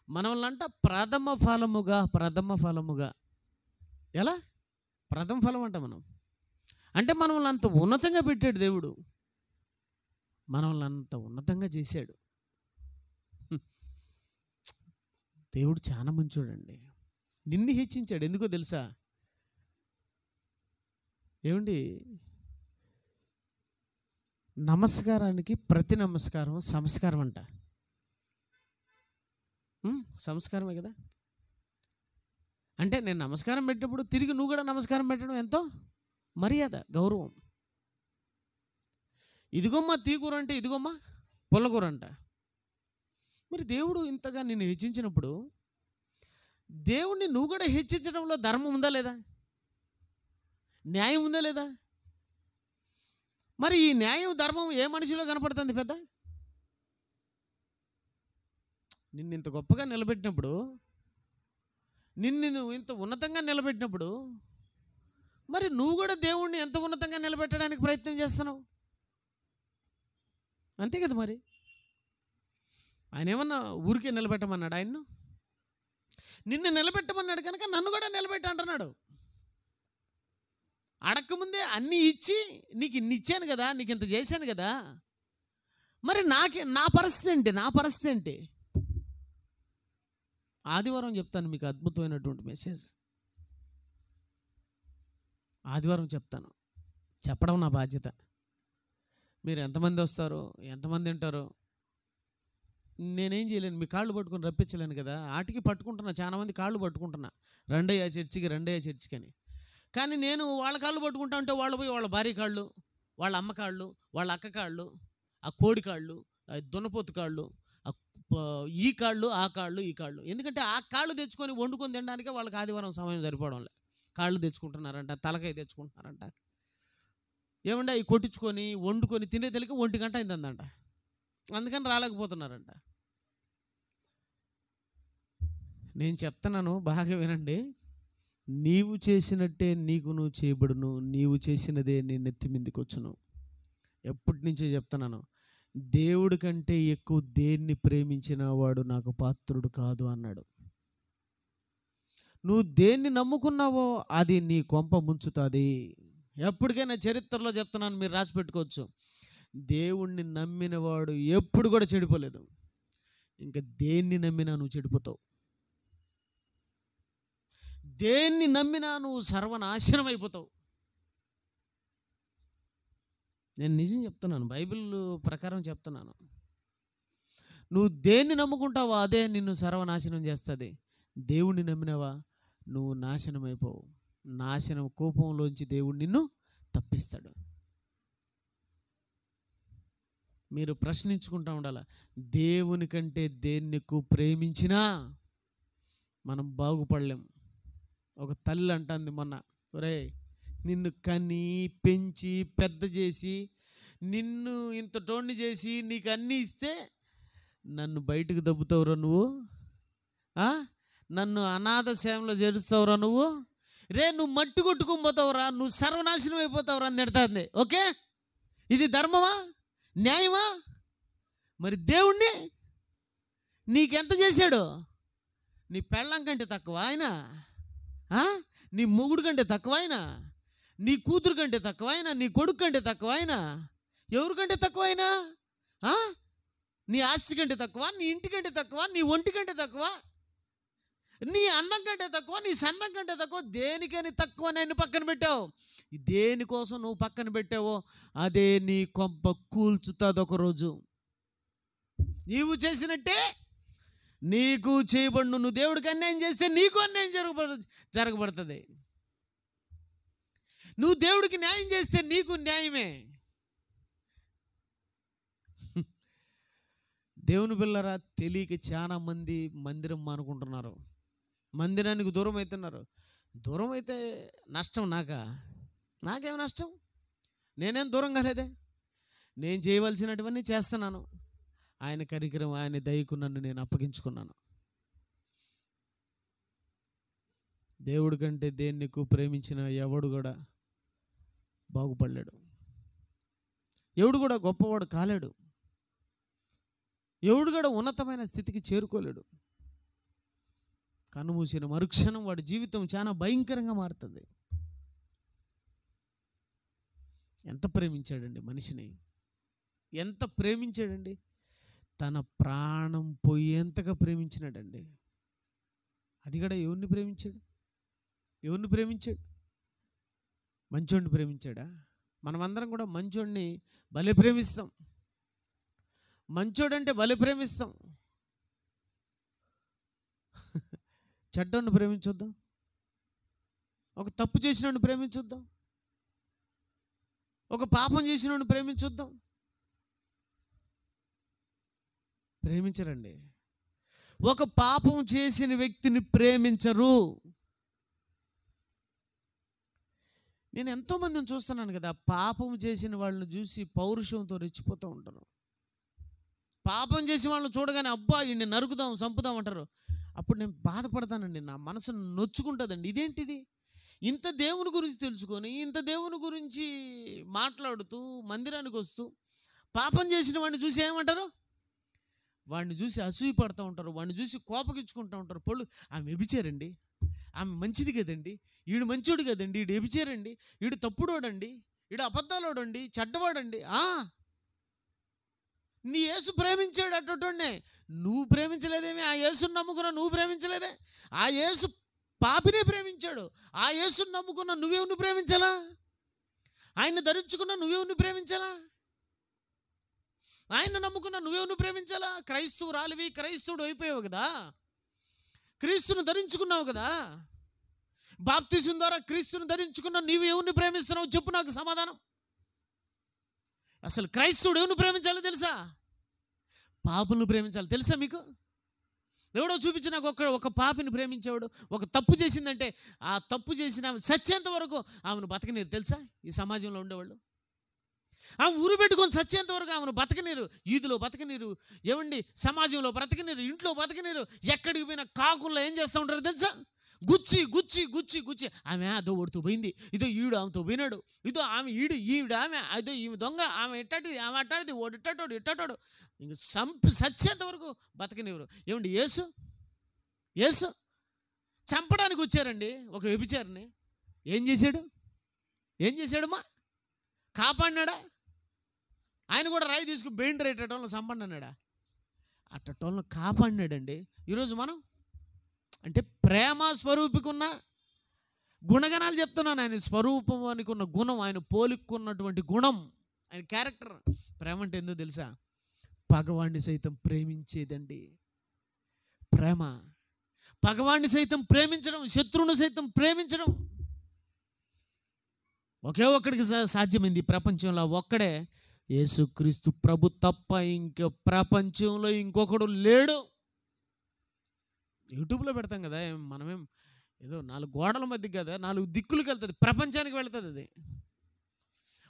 మనల్నంట ప్రథమ ఫలముగా. ఎలా? ప్రథమ ఫలం అంట మనం. అంటే మనల్ని అంత ఉన్నతంగా పెట్టాడు దేవుడు. మనల్ని అంత ఉన్నతంగా చేశాడు. దేవుడు చాలా మంచోడండి. నిన్ను హెచ్చించాడు. ఎందుకో తెలుసా? ఏమండి, నమస్కారానికి ప్రతి నమస్కారం సంస్కారం అంట. సంస్కారమే కదా. అంటే నేను నమస్కారం పెట్టినప్పుడు తిరిగి నువ్వు కూడా నమస్కారం పెట్టడం ఎంతో మర్యాద, గౌరవం. ఇదిగోమ్మా తీకూర అంటే ఇదిగోమ్మా పుల్లకూర అంట. మరి దేవుడు ఇంతగా నిన్ను హెచ్చించినప్పుడు దేవుణ్ణి నువ్వు కూడా హెచ్చించడంలో ధర్మం ఉందా లేదా? న్యాయం ఉందా లేదా? మరి ఈ న్యాయం ధర్మం ఏ మనిషిలో కనపడుతుంది? పెద్ద నిన్ను ఇంత గొప్పగా నిలబెట్టినప్పుడు, నిన్ను ఇంత ఉన్నతంగా నిలబెట్టినప్పుడు, మరి నువ్వు కూడా దేవుణ్ణి ఎంత ఉన్నతంగా నిలబెట్టడానికి ప్రయత్నం చేస్తున్నావు. అంతే కదా. మరి ఆయన ఏమన్నా ఊరికే నిలబెట్టమన్నాడు? ఆయన్ను నిన్ను నిలబెట్టమన్నాడు కనుక నన్ను కూడా నిలబెట్ట అంటున్నాడు. అడక్కముందే అన్నీ ఇచ్చి నీకు ఇన్ని ఇచ్చాను కదా, నీకు ఇంత చేశాను కదా, మరి నా పరిస్థితి ఏంటి? ఆదివారం చెప్తాను మీకు అద్భుతమైనటువంటి మెసేజ్. ఆదివారం చెప్తాను. చెప్పడం నా బాధ్యత. మీరు ఎంతమంది వస్తారో, ఎంతమంది వింటారో నేనేం చేయలేను. మీ కాళ్ళు పట్టుకొని రప్పించలేను కదా. ఆటికి పట్టుకుంటున్నా, చాలా మంది కాళ్ళు పట్టుకుంటున్నా, రండయ్య చర్చికి అని. కానీ నేను వాళ్ళ కాళ్ళు పట్టుకుంటా ఉంటే వాళ్ళు పోయి వాళ్ళ భార్య కాళ్ళు, వాళ్ళ అమ్మ కాళ్ళు, వాళ్ళ అక్క కాళ్ళు, ఆ కోడి కాళ్ళు, ఆ దున్నపోతు కాళ్ళు, ఈ కాళ్ళు, ఆ కాళ్ళు, ఈ కాళ్ళు. ఎందుకంటే ఆ కాళ్ళు తెచ్చుకొని వండుకొని తినడానికే వాళ్ళకి ఆదివారం సమయం సరిపోవడంలే. కాళ్ళు తెచ్చుకుంటున్నారంట, తలకాయ తెచ్చుకుంటున్నారంట. ఏమంటే అవి కొట్టించుకొని వండుకొని తినే తెలికి 1 గంట అయిందంట. అందుకని రాలేకపోతున్నారంట. నేను చెప్తున్నాను, బాగా వినండి. నీవు చేసినట్టే నీకు నువ్వు చేయబడును, నీవు చేసినదే నీ నెత్తి మీదకి వచ్చును. ఎప్పటి నుంచో చెప్తున్నాను, దేవుడి కంటే ఎక్కువ దేన్ని ప్రేమించిన వాడు నాకు పాత్రుడు కాదు అన్నాడు. నువ్వు దేన్ని నమ్ముకున్నావో అది నీ కొంప ముంచుతుంది. ఎప్పటికైనా చరిత్రలో చెప్తున్నాను, మీరు రాసి పెట్టుకోవచ్చు. దేవుణ్ణి నమ్మినవాడు ఎప్పుడు కూడా చెడిపోలేదు. ఇంకా దేన్ని నమ్మినా నువ్వు చెడిపోతావు. దేన్ని నమ్మినా నువ్వు సర్వనాశనం అయిపోతావు. నేను నిజం చెప్తున్నాను, బైబిల్ ప్రకారం చెప్తున్నాను. నువ్వు దేన్ని నమ్ముకుంటావో అదే నిన్ను సర్వనాశనం చేస్తుంది. దేవుణ్ణి నమ్మినావా నువ్వు నాశనం అయిపోవు. నాశనం కోపంలోంచి దేవుడు నిన్ను తప్పిస్తాడు. మీరు ప్రశ్నించుకుంటూ ఉండాలి, దేవుని కంటే దేన్ని ఎక్కువ ప్రేమించినా మనం బాగుపడలేం. ఒక తల్లి అంటుంది మొన్న, ఒరే నిన్ను కని పెంచి పెద్ద చేసి నిన్ను ఇంత టోన్ని చేసి నీకు అన్నీ ఇస్తే నన్ను బయటకు దబ్బుతావురా నువ్వు, నన్ను అనాథ సేవలో చేరుస్తావురా నువ్వు, నువ్వు మట్టి కొట్టుకొని పోతావురా, నువ్వు సర్వనాశనం అయిపోతావురా అని తిడుతుంది. ఓకే, ఇది ధర్మమా, న్యాయమా? మరి దేవుణ్ణి నీకెంత చేశాడు? నీ పెళ్ళం కంటే తక్కువ ఆయన? నీ మొగుడు కంటే తక్కువ ఆయన? నీ కూతురు కంటే తక్కువ ఆయన? నీ కొడుకు కంటే తక్కువ ఆయన? ఎవరికంటే తక్కువ ఆయన? నీ ఆస్తి కంటే తక్కువ? నీ ఇంటి కంటే తక్కువ? నీ ఒంటి కంటే తక్కువ? నీ అందం కంటే తక్కువ? నీ సందం కంటే తక్కువ? దేనికని తక్కువ నేను పక్కన పెట్టావు? దేనికోసం నువ్వు పక్కన పెట్టావో అదే నీ కొంప కూల్చుతుంది ఒకరోజు. నీవు చేసినట్టే నీకు చేయబడును. నువ్వు దేవుడికి అన్యాయం చేస్తే నీకు అన్యాయం జరగబడుతుంది. నువ్వు దేవుడికి న్యాయం చేస్తే నీకు న్యాయమే. దేవుని పిల్లరా, తెలియక చాలా మంది మందిరం మానుకుంటున్నారు, మందిరానికి దూరం అవుతున్నారు. దూరం అయితే నష్టం నాకేం నష్టం? నేనేం దూరం కాలేదే. నేను చేయవలసినటువన్నీ చేస్తున్నాను. ఆయన కరికరం, ఆయన దయకు నన్ను నేను అప్పగించుకున్నాను. దేవుడి కంటే దేన్ని ఎక్కువ ప్రేమించిన ఎవడు కూడా బాగుపడలేడు. ఎవడు కూడా గొప్పవాడు కాలేడు. ఎవడు కూడా ఉన్నతమైన స్థితికి చేరుకోలేడు. కన్నుమూసిన మరుక్షణం వాడి జీవితం చాలా భయంకరంగా మారుతుంది. ఎంత ప్రేమించాడండి మనిషిని, ఎంత ప్రేమించాడండి. తన ప్రాణం పోయేంతగా ప్రేమించినాడండి. అది కూడా ఎవరిని ప్రేమించాడు? మంచోడిని ప్రేమించాడా? మనమందరం కూడా మంచోడిని భలే ప్రేమిస్తాం. మంచోడంటే భలే ప్రేమిస్తాం. చెడ్డోడిని ప్రేమించొద్దాం, ఒక తప్పు చేసినోడిని ప్రేమించొద్దాం, ఒక పాపం చేసినోడిని ప్రేమించొద్దాం. ప్రేమించరండి. ఒక పాపం చేసిన వ్యక్తిని ప్రేమించరు. నేను ఎంతోమందిని చూస్తున్నాను కదా, పాపం చేసిన వాళ్ళని చూసి పౌరుషంతో రెచ్చిపోతూ ఉంటారు. పాపం చేసి వాళ్ళని చూడగానే అబ్బా ఈయన్ని నరుకుదాం, చంపుదాం అంటారు. అప్పుడు నేను బాధపడతానండి, నా మనసు నొచ్చుకుంటుందండి. ఇదేంటిది? ఇంత దేవుని గురించి తెలుసుకొని, ఇంత దేవుని గురించి మాట్లాడుతూ మందిరానికి వస్తూ పాపం చేసిన వాడిని చూసి ఏమంటారు? వాడిని చూసి అసూయ పడుతూ ఉంటారు, వాడిని చూసి కోపగించుకుంటూ ఉంటారు. పళ్ళు ఆమె వ్యభిచారండి, ఆమె మంచిది కదండి, ఈడు మంచోడు కదండి, ఈడు వ్యభిచారండి, ఈడు తప్పుడోడండి, ఈడు అబద్ధాలోడండి, చెడ్డవాడండి. నీ యేసు ప్రేమించాడు అట్టోనే, నువ్వు ప్రేమించలేదేమి? ఆ యేసుని నమ్ముకున్నా నువ్వు ప్రేమించలేదే? ఆ యేసు పాపినే ప్రేమించాడు. ఆ యేసుని నమ్ముకున్నా నువ్వెవరిని ప్రేమించాలా? ఆయన్ని ధరించుకున్నా నువ్వెవరిని ప్రేమించాలా? ఆయన నమ్ముకున్నా నువ్వెవరిని ప్రేమించాలా? క్రైస్తవురాలివి, క్రైస్తవుడు అయిపోయావు కదా, క్రీస్తుని ధరించుకున్నావు కదా, బాప్తిసం ద్వారా క్రీస్తుని ధరించుకున్నా నీవు ఎవరిని ప్రేమిస్తున్నావు చెప్పు నాకు సమాధానం. అసలు క్రైస్తవుడు ఎవరిని ప్రేమించాలో తెలుసా? పాపులను ప్రేమించాలి. తెలుసా మీకు? ఎవడో చూపించి నాకు ఒక పాపిని ప్రేమించేవాడు. ఒక తప్పు చేసిందంటే ఆ తప్పు చేసిన ఆమె సచ్చేంత వరకు ఆమెను బతకనీరు. తెలుసా ఈ సమాజంలో ఉండేవాళ్ళు? ఆమె ఊరు పెట్టుకొని సచ్చేంత వరకు ఆమెను బతకనీరు. ఈదులో బతకనీరు, ఏమండి సమాజంలో బతకనీరు, ఇంట్లో బతకనీరు. ఎక్కడికి పోయినా కాకుల్లో ఏం చేస్తూ ఉంటారు తెలుసా? గుచ్చి గుచ్చి గుచ్చి గుచ్చి ఆమె అదో ఓడుతూ పోయింది, ఇదో ఈడు ఆమెతో పోయినాడు, ఇదో ఆమె ఈవిడ ఆమె, అదో ఈమె దొంగ, ఆమె ఎట్టాటిది, ఆమె అట్టాడిది, ఓడు ఇట్టాటోడు ఇట్టాటోడు, ఇంక సచ్చేంత వరకు బతకనివ్వరు. ఏమండి యేసు చంపడానికి వచ్చారండి ఒక వ్యభిచారిని. ఏం చేశాడమ్మా? కాపాడినాడా? ఆయన కూడా రాయి తీసుకుని బెయిండర్ ఎట్టడంలో సంపన్నాడా? అట్టటోళ్ళను కాపాడినాడండి. ఈరోజు మనం అంటే ప్రేమ స్వరూపికున్న గుణగణాలు చెప్తున్నాను. ఆయన స్వరూపానికి ఉన్న గుణం, ఆయన పోలికున్నటువంటి గుణం, ఆయన క్యారెక్టర్. ప్రేమ అంటే ఏందో తెలుసా? పగవాడిని సైతం ప్రేమించేదండి ప్రేమ. పగవాడిని సైతం ప్రేమించడం, శత్రువును సైతం ప్రేమించడం ఒకే ఒక్కడికి సాధ్యమైంది ప్రపంచంలో. ఒక్కడే యేసుక్రీస్తు ప్రభు తప్ప ఇంక ప్రపంచంలో ఇంకొకడు లేడు. యూట్యూబ్లో పెడతాం కదా, మనమేం ఏదో 4 గోడల మధ్య కదా, 4 దిక్కులకు వెళ్తుంది, ప్రపంచానికి వెళ్తుంది. అది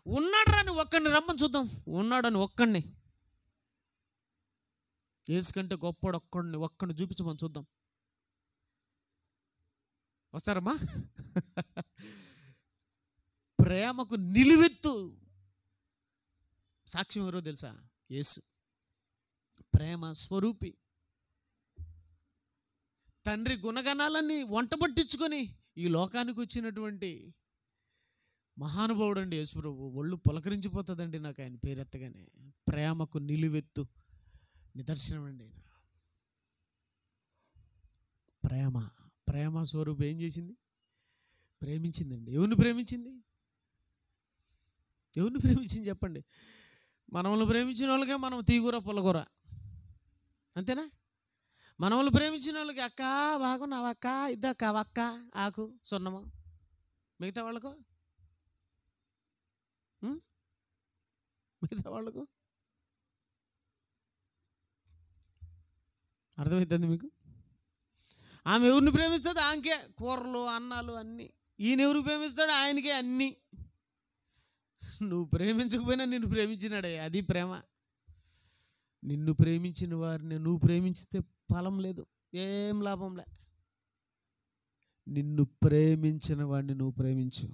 ఉన్నాడు రాని ఒక్కడిని రమ్మని చూద్దాం. ఉన్నాడని ఒక్కడిని, యేసు కంటే గొప్పడు ఒక్కడిని చూపించమని చూద్దాం. వస్తారమ్మా? ప్రేమకు నిలువెత్తు సాక్ష్యం ఎవరో తెలుసా? యేసు. ప్రేమ స్వరూపి. తండ్రి గుణగణాలన్నీ వంటబట్టించుకొని ఈ లోకానికి వచ్చినటువంటి మహానుభావుడు అండి యేసుప్రభు. ఒళ్ళు పులకరించిపోతుందండి నాకు ఆయన పేరెత్తగానే. ప్రేమకు నిలువెత్తు నిదర్శనం అండి ఆయన. ప్రేమ స్వరూపం ఏం చేసింది? ప్రేమించిందండి. ఎవరిని ప్రేమించింది చెప్పండి? మనల్ని ప్రేమించిన వాళ్ళకే మనం తీగుర పుల్లగూర, అంతేనా? మనల్ని ప్రేమించిన వాళ్ళకి అక్క బాగున్నావు అక్క, ఇద్దక్క అక్క ఆకు సున్నము. మిగతా వాళ్ళకు అర్థమవుతుంది మీకు? ఆమె ఎవరిని ప్రేమిస్తుంది? ఆమెకే కూరలు అన్నాలు అన్నీ. ఈయన ఎవరు ప్రేమిస్తాడు? ఆయనకే అన్నీ. నువ్వు ప్రేమించకపోయినా నిన్ను ప్రేమించినాడే, అది ప్రేమ. నిన్ను ప్రేమించిన వారిని నువ్వు ప్రేమించితే ఫలం లేదు, ఏం లాభంలే. నిన్ను ప్రేమించిన వాడిని నువ్వు ప్రేమించు.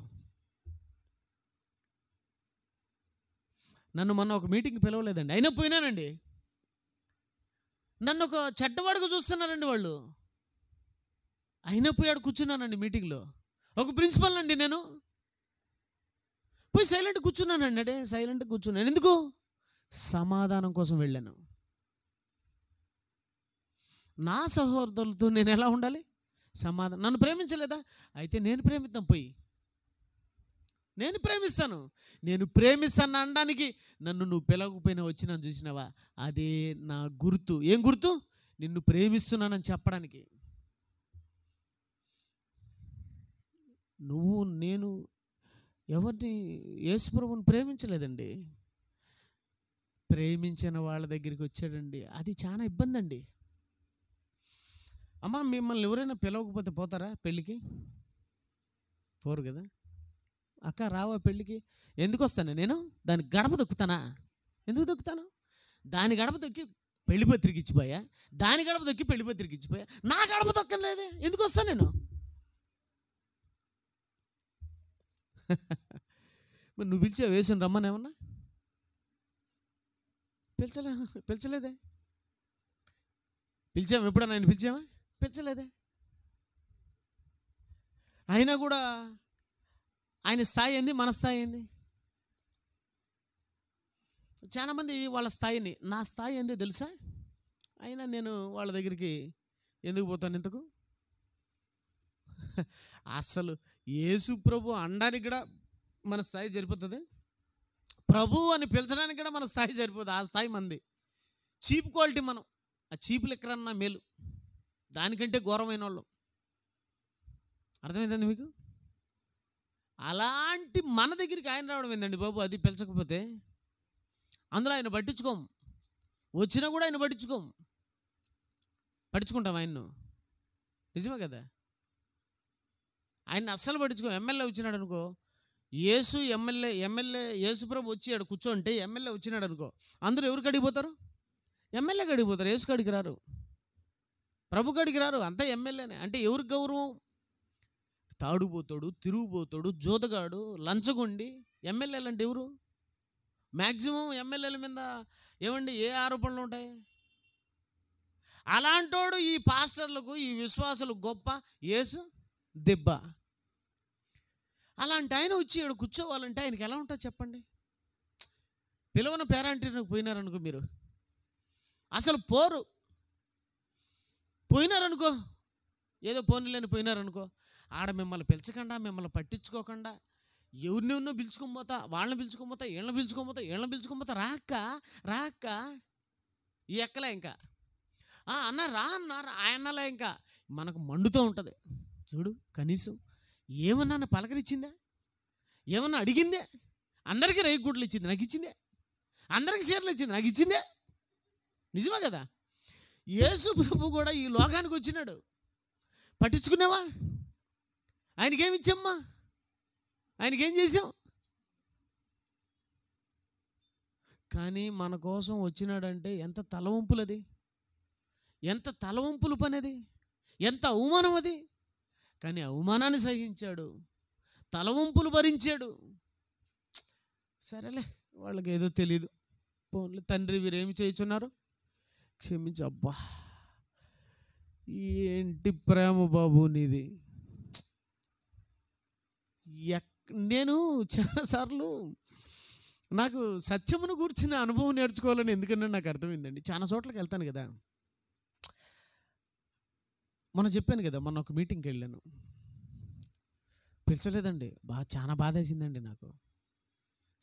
నన్ను మొన్న ఒక మీటింగ్ పిలవలేదండి, అయినా పోయినానండి. నన్ను ఒక చెడ్డవాడుగా చూస్తున్నారండి వాళ్ళు, అయినా పోయాడు కూర్చున్నానండి మీటింగ్లో. ఒక ప్రిన్సిపల్ అండి, నేను పోయి సైలెంట్ కూర్చున్నానండి. అంటే సైలెంట్గా కూర్చున్నాను. ఎందుకు? సమాధానం కోసం వెళ్ళాను. నా సహోదరులతో నేను ఎలా ఉండాలి? సమాధానం. నన్ను ప్రేమించలేదా? అయితే నేను ప్రేమిద్దాం. పోయి నేను ప్రేమిస్తాను అనడానికి నన్ను నువ్వు పిలవకపోయినా వచ్చినా చూసినావా? అదే నా గుర్తు. ఏం గుర్తు? నిన్ను ప్రేమిస్తున్నానని చెప్పడానికి. నేను ఎవరిని, యేసుప్రభుని ప్రేమించలేదండి. ప్రేమించిన వాళ్ళ దగ్గరికి వచ్చాడండి. అది చాలా ఇబ్బంది అండి. అమ్మ, మిమ్మల్ని ఎవరైనా పిలవకపోతే పోతారా పెళ్ళికి? పోరు కదా. అక్క రావా పెళ్ళికి? ఎందుకు వస్తాను నేను? దాని గడప దొక్కుతానా? ఎందుకు దొక్కుతాను? దాని గడప దొక్కి పెళ్లి పత్రిక ఇచ్చిపోయా, దాని గడప దొక్కి పెళ్లి పత్రిక ఇచ్చిపోయా, నా గడప దొక్కలేదే, ఎందుకు వస్తాను నేను? మరి నువ్వు పిలిచా వేసుని రమ్మని ఏమన్నా? పిలిచలేదే. పిలిచాము ఎప్పుడన్నా? ఆయన పిలిచామా? పిలిచలేదే. అయినా కూడా ఆయన స్థాయి ఏంది, మన స్థాయి ఏంది? చాలామంది వాళ్ళ స్థాయిని, నా స్థాయి ఏందో తెలుసా? అయినా నేను వాళ్ళ దగ్గరికి ఎందుకు పోతాను? ఎందుకు? అసలు యేసు ప్రభు అనడానికి కూడా మన స్థాయి సరిపోతుంది? ప్రభు అని పిలిచడానికి కూడా మన స్థాయి సరిపోతుంది. ఆ స్థాయి మంది. చీప్ క్వాలిటీ మనం. ఆ చీపులు ఎక్కడన్నా మేలు, దానికంటే ఘోరమైన వాళ్ళు. అర్థమైందండి మీకు? అలాంటి మన దగ్గరికి ఆయన రావడం ఏందండి బాబు? అది పిలచకపోతే అందులో ఆయన పట్టించుకోం, వచ్చినా కూడా ఆయన పట్టించుకుంటాం ఆయన్ను, నిజమే కదా. ఆయన అస్సలు పట్టించుకోం. ఎమ్మెల్యే వచ్చినాడు అనుకో, ఎమ్మెల్యే యేసుప్రభు వచ్చి ఆడ కూర్చోంటే ఎమ్మెల్యే వచ్చినాడు అనుకో, అందరూ ఎవరికి అడిగిపోతారు? ఎమ్మెల్యేకి అడిగిపోతారు, యేసు కాడికి రారు, ప్రభు కాడికి రారు. అంతా ఎమ్మెల్యేనే. అంటే ఎవరికి గౌరవం? తాడుపోతాడు, తిరుగుపోతాడు, జోతగాడు, లంచగొండి ఎమ్మెల్యేలు అంటే ఎవరు? మ్యాక్సిమం ఎమ్మెల్యేల మీద ఏమండి ఏ ఆరోపణలు ఉంటాయి? అలాంటోడు ఈ పాస్టర్లకు, ఈ విశ్వాసులు గొప్ప, యేసు దెబ్బ. అలాంటి ఆయన వచ్చి ఇక్కడ కూర్చోవాలంటే ఆయనకి ఎలా ఉంటుంది చెప్పండి? పిలవన పేరాంటీకి పోయినారనుకో, మీరు అసలు పోయినారనుకో, ఏదో పోనీలేని పోయినారనుకో, ఆడ మిమ్మల్ని పిలచకుండా, మిమ్మల్ని పట్టించుకోకుండా, ఎవరినెవరినో పిలుచుకోపోతా, వీళ్ళని పిలుచుకోపోతా రాక్క ఈ ఎక్కలే ఇంకా అన్న రా అన్నారు ఆయనలా. ఇంకా మనకు మండుతూ ఉంటుంది చూడు. కనీసం ఏమన్నా పలకరించిందా? ఏమన్నా అడిగిందే? అందరికీ రేగుడ్లు ఇచ్చింది, నాకు ఇచ్చిందే. అందరికీ చీరలు ఇచ్చింది, నాకు ఇచ్చిందే. నిజమే కదా. యేసు ప్రభు కూడా ఈ లోకానికి వచ్చినాడు, పట్టించుకున్నావా? ఆయనకేమి ఇచ్చామ్మా? ఆయనకేం చేసాం? కానీ మన కోసం వచ్చినాడంటే ఎంత తలవంపులది, ఎంత తలవంపులు పనేది, ఎంత అవమానం అది. కానీ అవమానాన్ని సహించాడు, తలవంపులు భరించాడు. సరేలే, వాళ్ళకి ఏదో తెలీదు, పోన్లే తండ్రి వీరేమి చేయుచున్నారు, క్షమించు. అబ్బా ఏంటి ప్రేమ బాబు నీది. నేను చాలాసార్లు నాకు సత్యమును కూర్చిన అనుభవం నేర్చుకోవాలని ఎందుకన్నా నాకు అర్థమైందండి. చాలా చోట్లకి వెళ్తాను కదా. మొన్న చెప్పాను కదా, మొన్న ఒక మీటింగ్కి వెళ్ళాను, పిలిచలేదండి. చాలా బాధ వేసిందండి నాకు.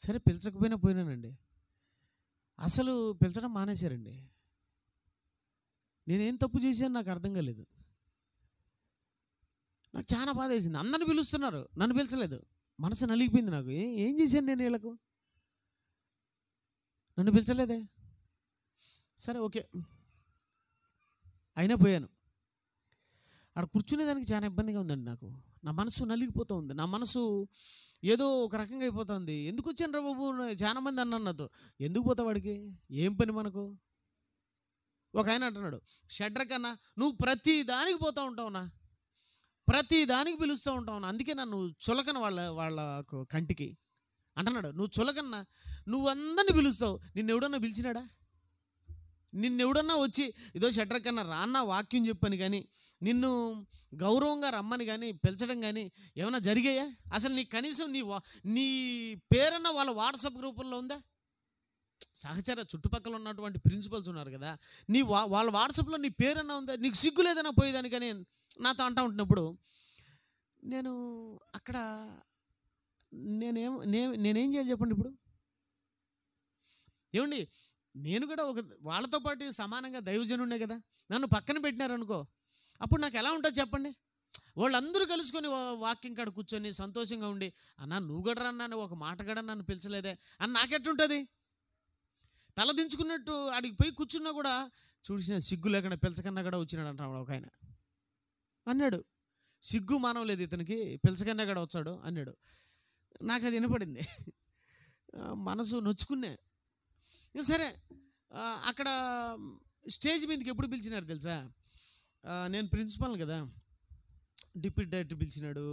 సరే పిలిచకపోయినా పోయినానండి. అసలు పిలిచడం మానేశారండి. నేనేం తప్పు చేశాను నాకు అర్థం కాలేదు. నాకు చాలా బాధ వేసింది. అందరిని పిలుస్తున్నారు, నన్ను పిలిచలేదు. మనసు నలిగిపోయింది నాకు. ఏం చేశాను నేను వీళ్ళకు? నన్ను పిలిచలేదే. సరే ఓకే, అయినా పోయాను. అక్కడ కూర్చునేదానికి చాలా ఇబ్బందిగా ఉందండి నాకు. నా మనసు నలిగిపోతూ ఉంది. నా మనసు ఏదో ఒక రకంగా అయిపోతుంది. ఎందుకు వచ్చాను రా బాబు? చాలా మంది అన్నారు నాతో, ఎందుకు పోతావు వాడికి, ఏం పని మనకు? ఒక ఆయన అంటున్నాడు, షడ్రకన్నా నువ్వు ప్రతి దానికి పోతూ ఉంటావునా, ప్రతి దానికి పిలుస్తూ ఉంటావు, అందుకే నన్ను చులకన వాళ్ళ కంటికి అంటున్నాడు. నువ్వు చులకన్నా, నువ్వు అందరిని పిలుస్తావు, నిన్నెవడన్నా పిలిచినాడా? నిన్నెవడన్నా వచ్చి ఇదో షడ్రకన్నా రాన్న వాక్యం చెప్పని కానీ, నిన్ను గౌరవంగా రమ్మని కానీ పిలిచడం కానీ ఏమైనా జరిగాయా? అసలు నీ కనీసం నీ పేరన్నా వాళ్ళ వాట్సాప్ గ్రూపుల్లో ఉందా? సహచర చుట్టుపక్కల ఉన్నటువంటి ప్రిన్సిపల్స్ ఉన్నారు కదా, వాళ్ళ వాట్సాప్లో నీ పేరన్నా ఉందా? నీకు సిగ్గు లేదన్నా పోయేదానికని నాతో అంటూ ఉంటున్నప్పుడు నేను అక్కడ నేనేం చేయాలి చెప్పండి ఇప్పుడు? ఏమండి, నేను కూడా వాళ్ళతో పాటు సమానంగా దైవజనుడే కదా. నన్ను పక్కన పెట్టినారనుకో, అప్పుడు నాకు ఎలా ఉంటుంది చెప్పండి? వాళ్ళందరూ కలుసుకొని వాక్యం కాడ కూర్చొని సంతోషంగా ఉండి, అన్నా నువ్వు కూడా రన్నాను, ఒక మాట కూడా నన్ను పిలిచలేదే అని నాకెట్టుంటుంది? తల దించుకున్నట్టు అడిగి పోయి కూర్చున్నా కూడా, చూసిన సిగ్గు లేకుండా పిలచకన్నా కూడా వచ్చినాడు అంటాడు ఒక ఆయన. అన్నాడు, సిగ్గు మానవ లేదు ఇతనికి, పిలచకన్నా కూడా వచ్చాడు అన్నాడు. నాకు అది వినపడింది, మనసు నొచ్చుకున్నా. సరే, అక్కడ స్టేజ్ మీదకి ఎప్పుడు పిలిచినారు తెలుసా? నేను ప్రిన్సిపాల్ కదా, డిప్యూటీ డైరెక్టర్ పిలిచినాడు.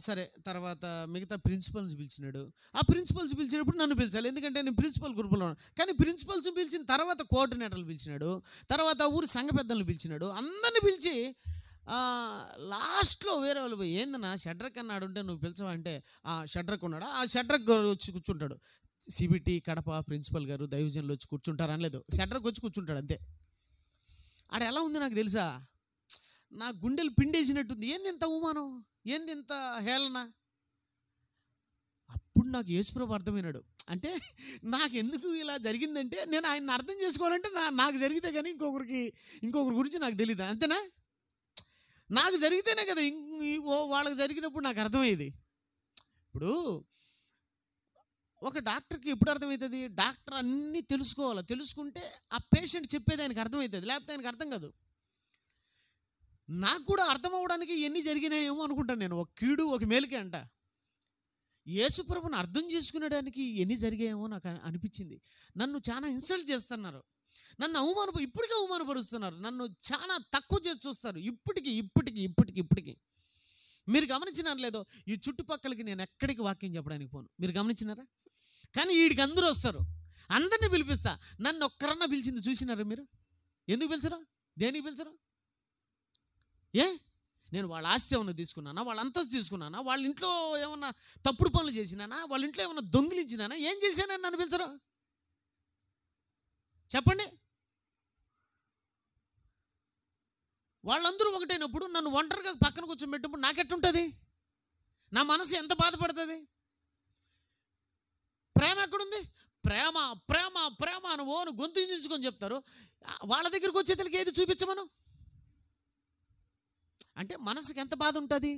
సరే, తర్వాత మిగతా ప్రిన్సిపల్స్ పిలిచినాడు. ఆ ప్రిన్సిపల్స్ పిలిచినప్పుడు నన్ను పిలిచాలి, ఎందుకంటే నేను ప్రిన్సిపల్ గ్రూపులో ఉన్నాను. కానీ ప్రిన్సిపల్స్ పిలిచిన తర్వాత కోఆర్డినేటర్లు పిలిచినాడు, తర్వాత ఊరి సంఘ పెద్దలను పిలిచినాడు. అందరిని పిలిచి లాస్ట్లో వేరే వాళ్ళు పోయి, ఏందన్నా షడ్రక్ అన్నాడు ఉంటే నువ్వు పిలిచవా అంటే, షడ్రక్ ఉన్నాడా? ఆ షడ్రక్ వచ్చి కూర్చుంటాడు. సిబిటి కడప ప్రిన్సిపల్ గారు దైవజనులు వచ్చి కూర్చుంటారు అనలేదు, షడ్రక్ వచ్చి కూర్చుంటాడు అంతే. ఆడ ఎలా ఉంది నాకు తెలుసా? నా గుండెలు పిండేసినట్టుంది. ఏంది ఇంత అవమానం, ఏంది ఇంత హేళన? అప్పుడు నాకు యేసుప్రభు అర్థమైనాడు. అంటే నాకు ఎందుకు ఇలా జరిగిందంటే, నేను ఆయన్ని అర్థం చేసుకోవాలంటే నాకు జరిగితే కానీ ఇంకొకరి గురించి నాకు తెలియదు, అంతేనా? నాకు జరిగితేనే కదా వాళ్ళకి జరిగినప్పుడు నాకు అర్థమయ్యేది. ఇప్పుడు ఒక డాక్టర్కి ఎప్పుడు అర్థమవుతుంది? డాక్టర్ అన్నీ తెలుసుకోవాలి. తెలుసుకుంటే ఆ పేషెంట్ చెప్పేది ఆయనకు అర్థమవుతుంది, లేకపోతే ఆయనకు అర్థం కాదు. నాకు కూడా అర్థం అవ్వడానికి ఎన్ని జరిగినాయేమో అనుకుంటాను నేను. ఒక కీడు ఒక మేలుకే అంట. యేసుప్రభుని అర్థం చేసుకునేడానికి ఎన్ని జరిగాయేమో నాకు అనిపించింది. నన్ను చాలా ఇన్సల్ట్ చేస్తున్నారు, నన్ను ఇప్పటికీ అవమానపరుస్తున్నారు, నన్ను చాలా తక్కువ చేసి చూస్తారు ఇప్పటికి. మీరు గమనించినారు లేదో, ఈ చుట్టుపక్కలకి నేను ఎక్కడికి వాక్యం చెప్పడానికి పోను. మీరు గమనించినారా? కానీ వీడికి అందరూ వస్తారు, అందరినీ పిలిపిస్తా. నన్ను ఒక్కరన్నా పిలిచింది చూసినారా మీరు? ఎందుకు పిలిచరా? దేనికి పిలిచరా? నేను వాళ్ళ ఆస్తి ఏమన్నా తీసుకున్నానా? వాళ్ళ అంతస్తు తీసుకున్నానా? వాళ్ళ ఇంట్లో ఏమన్నా తప్పుడు పనులు చేసినానా? వాళ్ళ ఇంట్లో ఏమన్నా దొంగిలించినానా? ఏం చేశానని నన్ను పిలిచరా? చెప్పండి. వాళ్ళందరూ ఒకటైనప్పుడు నన్ను ఒంటరిగా పక్కన కూర్చోబెట్టినప్పుడు నాకెట్టుంటుంది? నా మనసు ఎంత బాధపడుతుంది? ప్రేమ ఎక్కడుంది? ప్రేమ ప్రేమ ప్రేమ అని ఓను గొంతు చించుకొని చెప్తారు. వాళ్ళ దగ్గరికి వచ్చేతలకి ఏది చూపించమను అంటే మనసుకి ఎంత బాధ ఉంటుంది?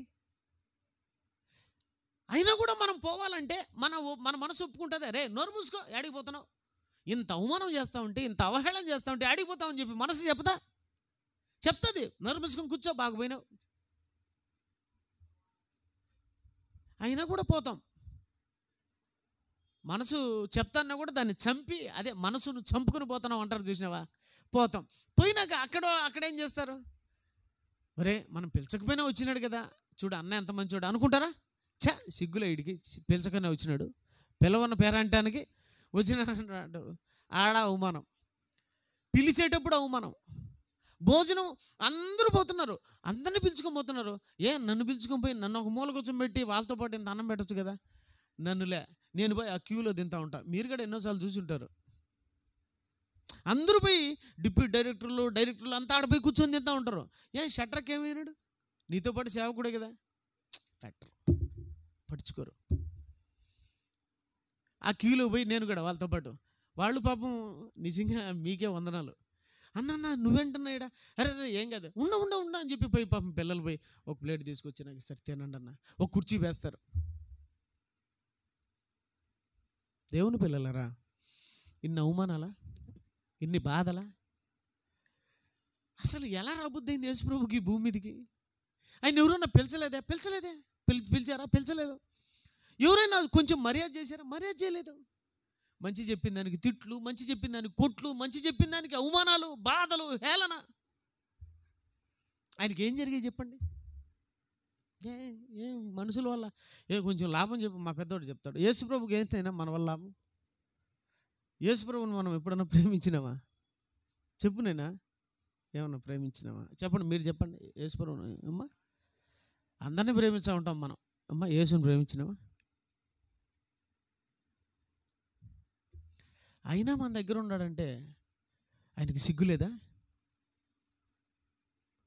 అయినా కూడా మనం పోవాలంటే మన మనసు ఒప్పుకుంటుంది. అరే నోరు మూసుకో, ఏడికి పోతున్నావు? ఇంత అవమానం చేస్తూ ఉంటే, ఇంత అవహేళన చేస్తూ ఉంటే ఏడికి పోతామని చెప్పి మనసు చెప్తుంది. నోరు మూసుకొని కూర్చో, బాగుపోయినావు. అయినా కూడా పోతాం. మనసు చెప్తాన్నా కూడా దాన్ని చంపి, అదే మనసును చంపుకుని పోతున్నాం అంటారు, చూసినావా? పోతాం. పోయినాక అక్కడేం చేస్తారు? ఒరే మనం పిలిచకపోయినా వచ్చినాడు కదా, చూడు అన్న ఎంత మంచోడు అనుకుంటారా? సిగ్గులే ఇడికి, పిలిచకనే వచ్చినాడు, పిలవన్న పేరంటానికి వచ్చినాడు. ఆడ అవమానం, పిలిచేటప్పుడు అవమానం. భోజనం అందరూ పోతున్నారు, అందరినీ పిలుచుకొని పోతున్నారు. నన్ను పిలుచుకొని పోయి నన్ను ఒక మూల కూర్చోబెట్టి వాళ్ళతో పాటు ఇంత అన్నం పెట్టచ్చు కదా? నేను పోయి ఆ క్యూలో తింటా ఉంటా. మీరు కూడా ఎన్నోసార్లు చూసి ఉంటారు. అందరూ పోయి డిప్యూటీ డైరెక్టర్లు అంతా ఆడపోయి కూర్చొని తింటూ ఉంటారు. షట్టర్కి ఏమైనాడు? నీతో పాటు సేవకుడే కదా. షట్టర్ పట్టించుకోరు. ఆ క్యూలో పోయి నేను కూడా వాళ్ళతో పాటు, వాళ్ళు పాపం నిజంగా మీకే వందనాలు. అన్న నువ్వేంటన్నా ఇడా? అరే ఏం కాదు, ఉండ అని చెప్పి పోయి పాపం పిల్లలు పోయి ఒక ప్లేట్ తీసుకొచ్చి నాకు సరి తినండి అన్న, ఒక కుర్చీ వేస్తారు. దేవుని పిల్లలరా, ఇన్ని అవమానాలా, ఇన్ని బాధలా? అసలు ఎలా రాబుద్దైంది యేసుప్రభుకి భూమి మీదకి? ఆయన ఎవరైనా పిలిచలేదా? పిలిచారా? పిలిచలేదు. ఎవరైనా కొంచెం మర్యాద చేశారా? మర్యాద చేయలేదు. మంచి చెప్పిన దానికి తిట్లు, మంచి చెప్పిన దానికి కొట్లు, మంచి చెప్పిన దానికి అవమానాలు, బాధలు, హేళన. ఆయనకి ఏం జరిగాయి చెప్పండి? ఏం మనుషుల వల్ల కొంచెం లాభం చెప్పి మా పెద్దోడు చెప్తాడు. యేసుప్రభుకి ఏంటైనా మన వల్ల లాభం? యేసుప్రభుని మనం ఎప్పుడన్నా ప్రేమించినామా? చెప్పు, నేనా ఏమన్నా ప్రేమించినామా? చెప్పండి, మీరు చెప్పండి. యేసుప్రభుని అమ్మ అందరినీ ప్రేమించా ఉంటాం మనం. అమ్మ యేసుని ప్రేమించినామా? అయినా మన దగ్గర ఉన్నాడంటే ఆయనకి సిగ్గులేదా?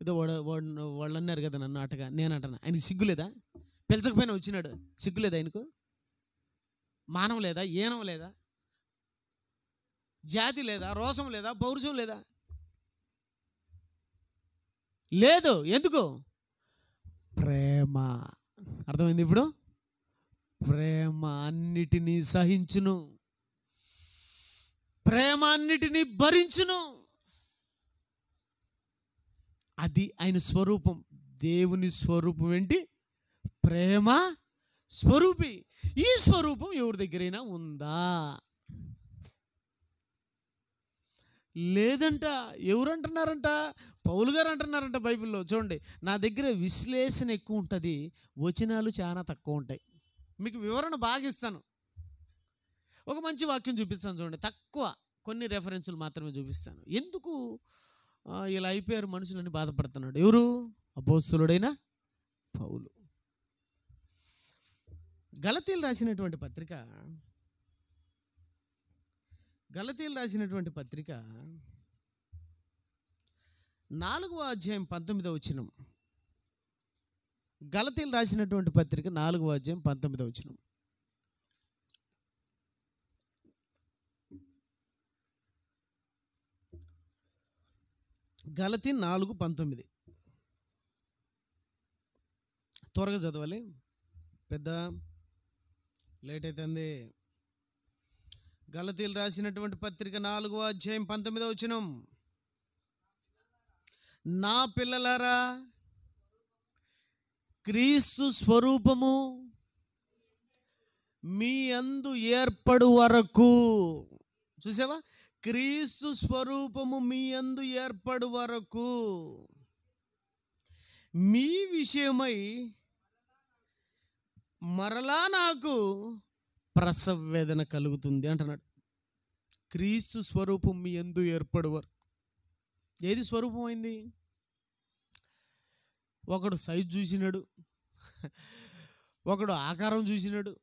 ఏదో వాళ్ళు అన్నారు కదా నన్ను అటగా, నేను అంటాను, ఆయనకి సిగ్గులేదా? పిలచకపోయినా వచ్చినాడు, సిగ్గులేదా ఆయనకు? మానవం లేదా? ఏనం లేదా? జాతి లేదా? రోషం లేదా? పౌరుషం లేదా? లేదు. ఎందుకు? ప్రేమ. అర్థమైంది ఇప్పుడు? ప్రేమ అన్నిటినీ సహించును, ప్రేమ అన్నిటినీ భరించును. అది ఆయన స్వరూపం. దేవుని స్వరూపం ఏంటి? ప్రేమ స్వరూపి. ఈ స్వరూపం ఎవరి దగ్గరైనా ఉందా? లేదంట. ఎవరంటున్నారంట? పౌలు గారు అంటున్నారంట బైబిల్లో. చూడండి, నా దగ్గర విశ్లేషణ ఎక్కువ ఉంటుంది, వచనాలు చాలా తక్కువ ఉంటాయి. మీకు వివరణ బాగా ఇస్తాను. ఒక మంచి వాక్యం చూపిస్తాను చూడండి, తక్కువ కొన్ని రెఫరెన్సులు మాత్రమే చూపిస్తాను. ఎందుకు ఇలా అయిపోయారు మనుషులని బాధపడుతున్నాడు? ఎవరు? అపోస్తలుడైన పౌలు. గలతీయులు రాసినటువంటి పత్రిక 4వ అధ్యాయం 19వ వచనం. గలతీయులు రాసినటువంటి పత్రిక 4వ అధ్యాయం 19వ వచనం. గలతీ 4:19. త్వరగా చదవాలి, పెద్ద లేట్ అవుతుంది. గలతీయులు రాసినటువంటి పత్రిక 4వ అధ్యాయం 19వ వచనం. నా పిల్లలారా, క్రీస్తు స్వరూపము మీ యందు ఏర్పడు వరకు. చూసావా? క్రీస్తు స్వరూపము మీ యందు ఏర్పడు వరకు మీ విషయమై మరలా నాకు ప్రసవ వేదన కలుగుతుంది అంటున్నాడు. క్రీస్తు స్వరూపం మీ యందు ఏర్పడు వరకు. ఏది స్వరూపం అయింది? ఒకడు సైజు చూసినాడు, ఒకడు ఆకారం చూసినాడు,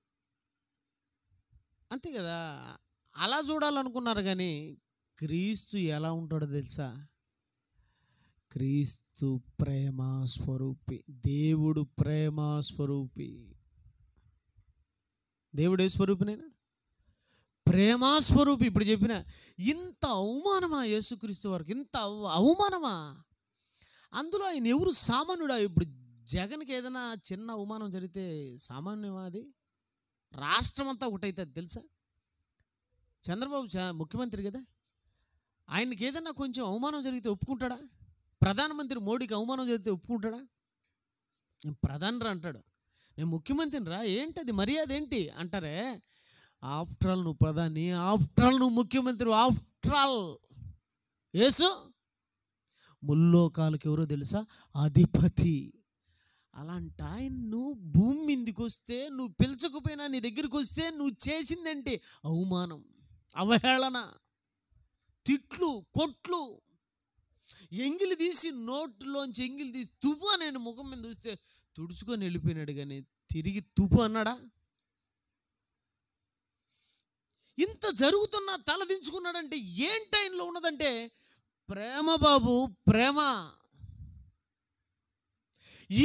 అంతే కదా. అలా చూడాలనుకున్నారు కానీ క్రీస్తు ఎలా ఉంటాడో తెలుసా? క్రీస్తు ప్రేమ స్వరూపి. దేవుడు ప్రేమ స్వరూపి. దేవుడే స్వరూపినైనా ప్రేమ స్వరూపి. ఇప్పుడు చెప్పిన ఇంత అవమానమా యేసుక్రీస్తు వారికి? ఇంత అవమానమా? అందులో ఆయన ఎవరు సామాన్యుడా? ఇప్పుడు జగన్కి ఏదైనా చిన్న అవమానం జరిగితే సామాన్యమా? అది రాష్ట్రం అంతా ఒకటైతుంది తెలుసా? చంద్రబాబు ముఖ్యమంత్రి కదా, ఆయనకి ఏదైనా కొంచెం అవమానం జరిగితే ఒప్పుకుంటాడా? ప్రధానమంత్రి మోడీకి అవమానం జరిగితే ఒప్పుకుంటాడా? నేను ప్రధాని రా అంటాడు, నేను ముఖ్యమంత్రిని రా, ఏంటది మర్యాద ఏంటి అంటారే. ఆఫ్టర్ ఆల్ నువ్వు ప్రధాని, ఆఫ్టర్ ఆల్ నువ్వు ముఖ్యమంత్రి, ఆఫ్టర్ ఆల్ యేసు ముల్లోకాలకు ఎవరో తెలుసా? అధిపతి. అలాంటి ఆయన నువ్వు భూమి మీదకి వస్తే, నువ్వు పిలిచకపోయినా నీ దగ్గరికి వస్తే నువ్వు చేసిందంటే అవమానం, అవహేళన, తిట్లు, కొట్లు, ఎంగిలి తీసి నోట్లోంచి ఎంగిలి తీసి తుపు నేను ముఖం మీద చూస్తే తుడుచుకొని వెళ్ళిపోయినాడు కానీ తిరిగి తుపు అన్నాడా? ఇంత జరుగుతున్నా తలదించుకున్నాడంటే ఏంటి ఆయనలో ఉన్నదంటే ప్రేమ బాబు, ప్రేమ.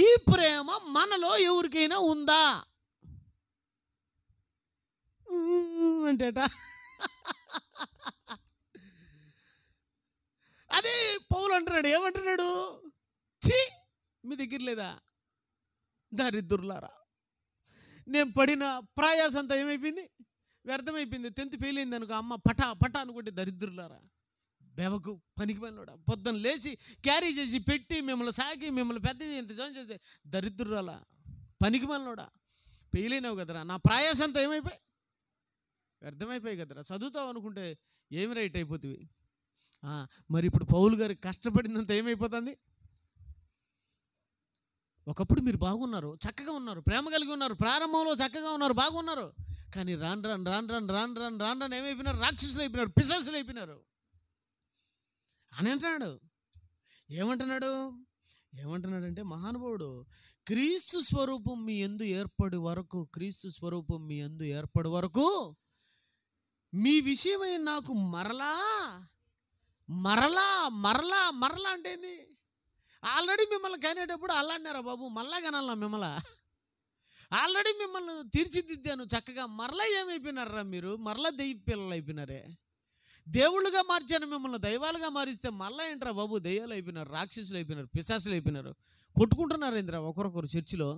ఈ ప్రేమ మనలో ఎవరికైనా ఉందా అంటేట. అదే పౌలు అంటున్నాడు, ఏమంటున్నాడు? ఛీ, మీ దగ్గర లేదా దరిద్రులారా? నేను పడిన ప్రయాస అంతా ఏమైపోయింది? వ్యర్థమైపోయింది. 10th ఫెయిల్ అయింది అనుకో, అమ్మ పటా పటా అనుకుంటే దరిద్రులారా, బెవకు, పనికి పనిలోడా, పొద్దున్న లేచి క్యారీ చేసి పెట్టి మిమ్మల్ని సాకి మిమ్మల్ని పెద్ద ఇంతజాం చేస్తే దరిద్రురాలా, పనికి పనిలోడా, ఫెయిల్ అయినావు కదరా, నా ప్రయాస అంతా ఏమైపోయి వ్యర్థమైపోయి కదరా. చదువుతావు అనుకుంటే ఏమి రైట్ అయిపోతుంది. మరి ఇప్పుడు పౌలు గారు కష్టపడినంత ఏమైపోతుంది? ఒకప్పుడు మీరు బాగున్నారు, చక్కగా ఉన్నారు, ప్రేమ కలిగి ఉన్నారు, ప్రారంభంలో చక్కగా ఉన్నారు, బాగున్నారు. కానీ రాను రాను రాను రాను రాను రాను రాను రాను ఏమైపోయినారు? రాక్షసులు అయిపోయినారు, పిశాచులు అయిపోయినారు అని అంటున్నాడు. ఏమంటున్నాడంటే మహానుభావుడు, క్రీస్తు స్వరూపం మీ యందు ఏర్పడి వరకు, క్రీస్తు స్వరూపం మీ యందు ఏర్పడి వరకు మీ విషయమై నాకు మరలా మరలా మరలా మరలా అంటే ఏంది? ఆల్రెడీ మిమ్మల్ని కనేటప్పుడు అలా అన్నారా బాబు, మళ్ళా కనాలా మిమ్మల్ని? ఆల్రెడీ మిమ్మల్ని తీర్చిదిద్దాను చక్కగా, మరలా ఏమైపోయినారా మీరు? మరలా దెయ్య పిల్లలు అయిపోయినారే. దేవుళ్ళుగా మార్చాను మిమ్మల్ని, దైవాలుగా మారిస్తే మళ్ళా ఏంట్రా బాబు? దయ్యాలు అయిపోయినారు, రాక్షసులు అయిపోయినారు, పిశాసులు అయిపోయినారు. కొట్టుకుంటున్నారు ఏంద్రా ఒకరొకరు చర్చిలో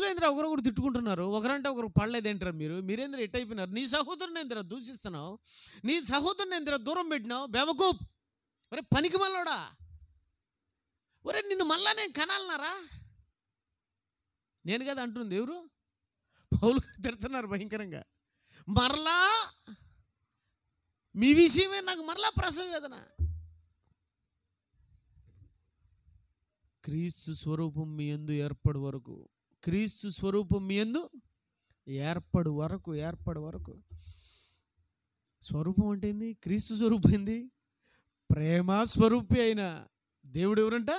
ఏంద్రా ఒకరొకరు తిట్టుకుంటున్నారు, ఒకరంటే ఒకరు పడలేదేంట్రా మీరేంద్రా ఎట్ అయిపోయినారు? నీ సహోదరుని ఏంద్రా దూషిస్తున్నావు, నీ సహోదరుని ఏంద్రా దూరం పెట్టినావు, బేవకూప్, ఒరే పనికి మళ్ళోడా, ఒరే నిన్ను మళ్ళా నేను కనాలన్నారా? నేను కదా అంటుంది, ఎవరు? పౌలు తిడుతున్నారు భయంకరంగా. మరలా మీ విషయమే నాకు మరలా ప్రసవ వేదన. క్రీస్తు స్వరూపం మీ యందు ఏర్పడు వరకు, క్రీస్తు స్వరూపం మీ యందు ఏర్పడు వరకు. స్వరూపం అంటే ఏంది? క్రీస్తు స్వరూపం ఏంది? ప్రేమ స్వరూపి అయిన దేవుడు ఎవరంట?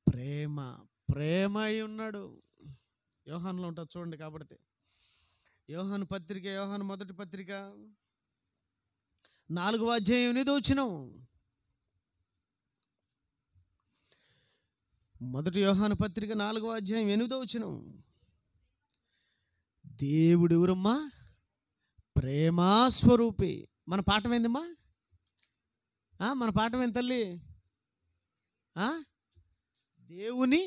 ప్రేమ అయి ఉన్నాడు. యోహానులో ఉంటుంది చూడండి. కాబట్టి యోహాను పత్రిక, యోహాను మొదటి పత్రిక 4వ అధ్యాయం 8వ వచనం. మొదటి యోహాను పత్రిక 4వ అధ్యాయం 8వ వచనం. దేవుడు ఎవరమ్మా? ప్రేమా స్వరూపి. మన పాఠం ఏందమ్మా? మన పాఠం ఏంది తల్లి? దేవుని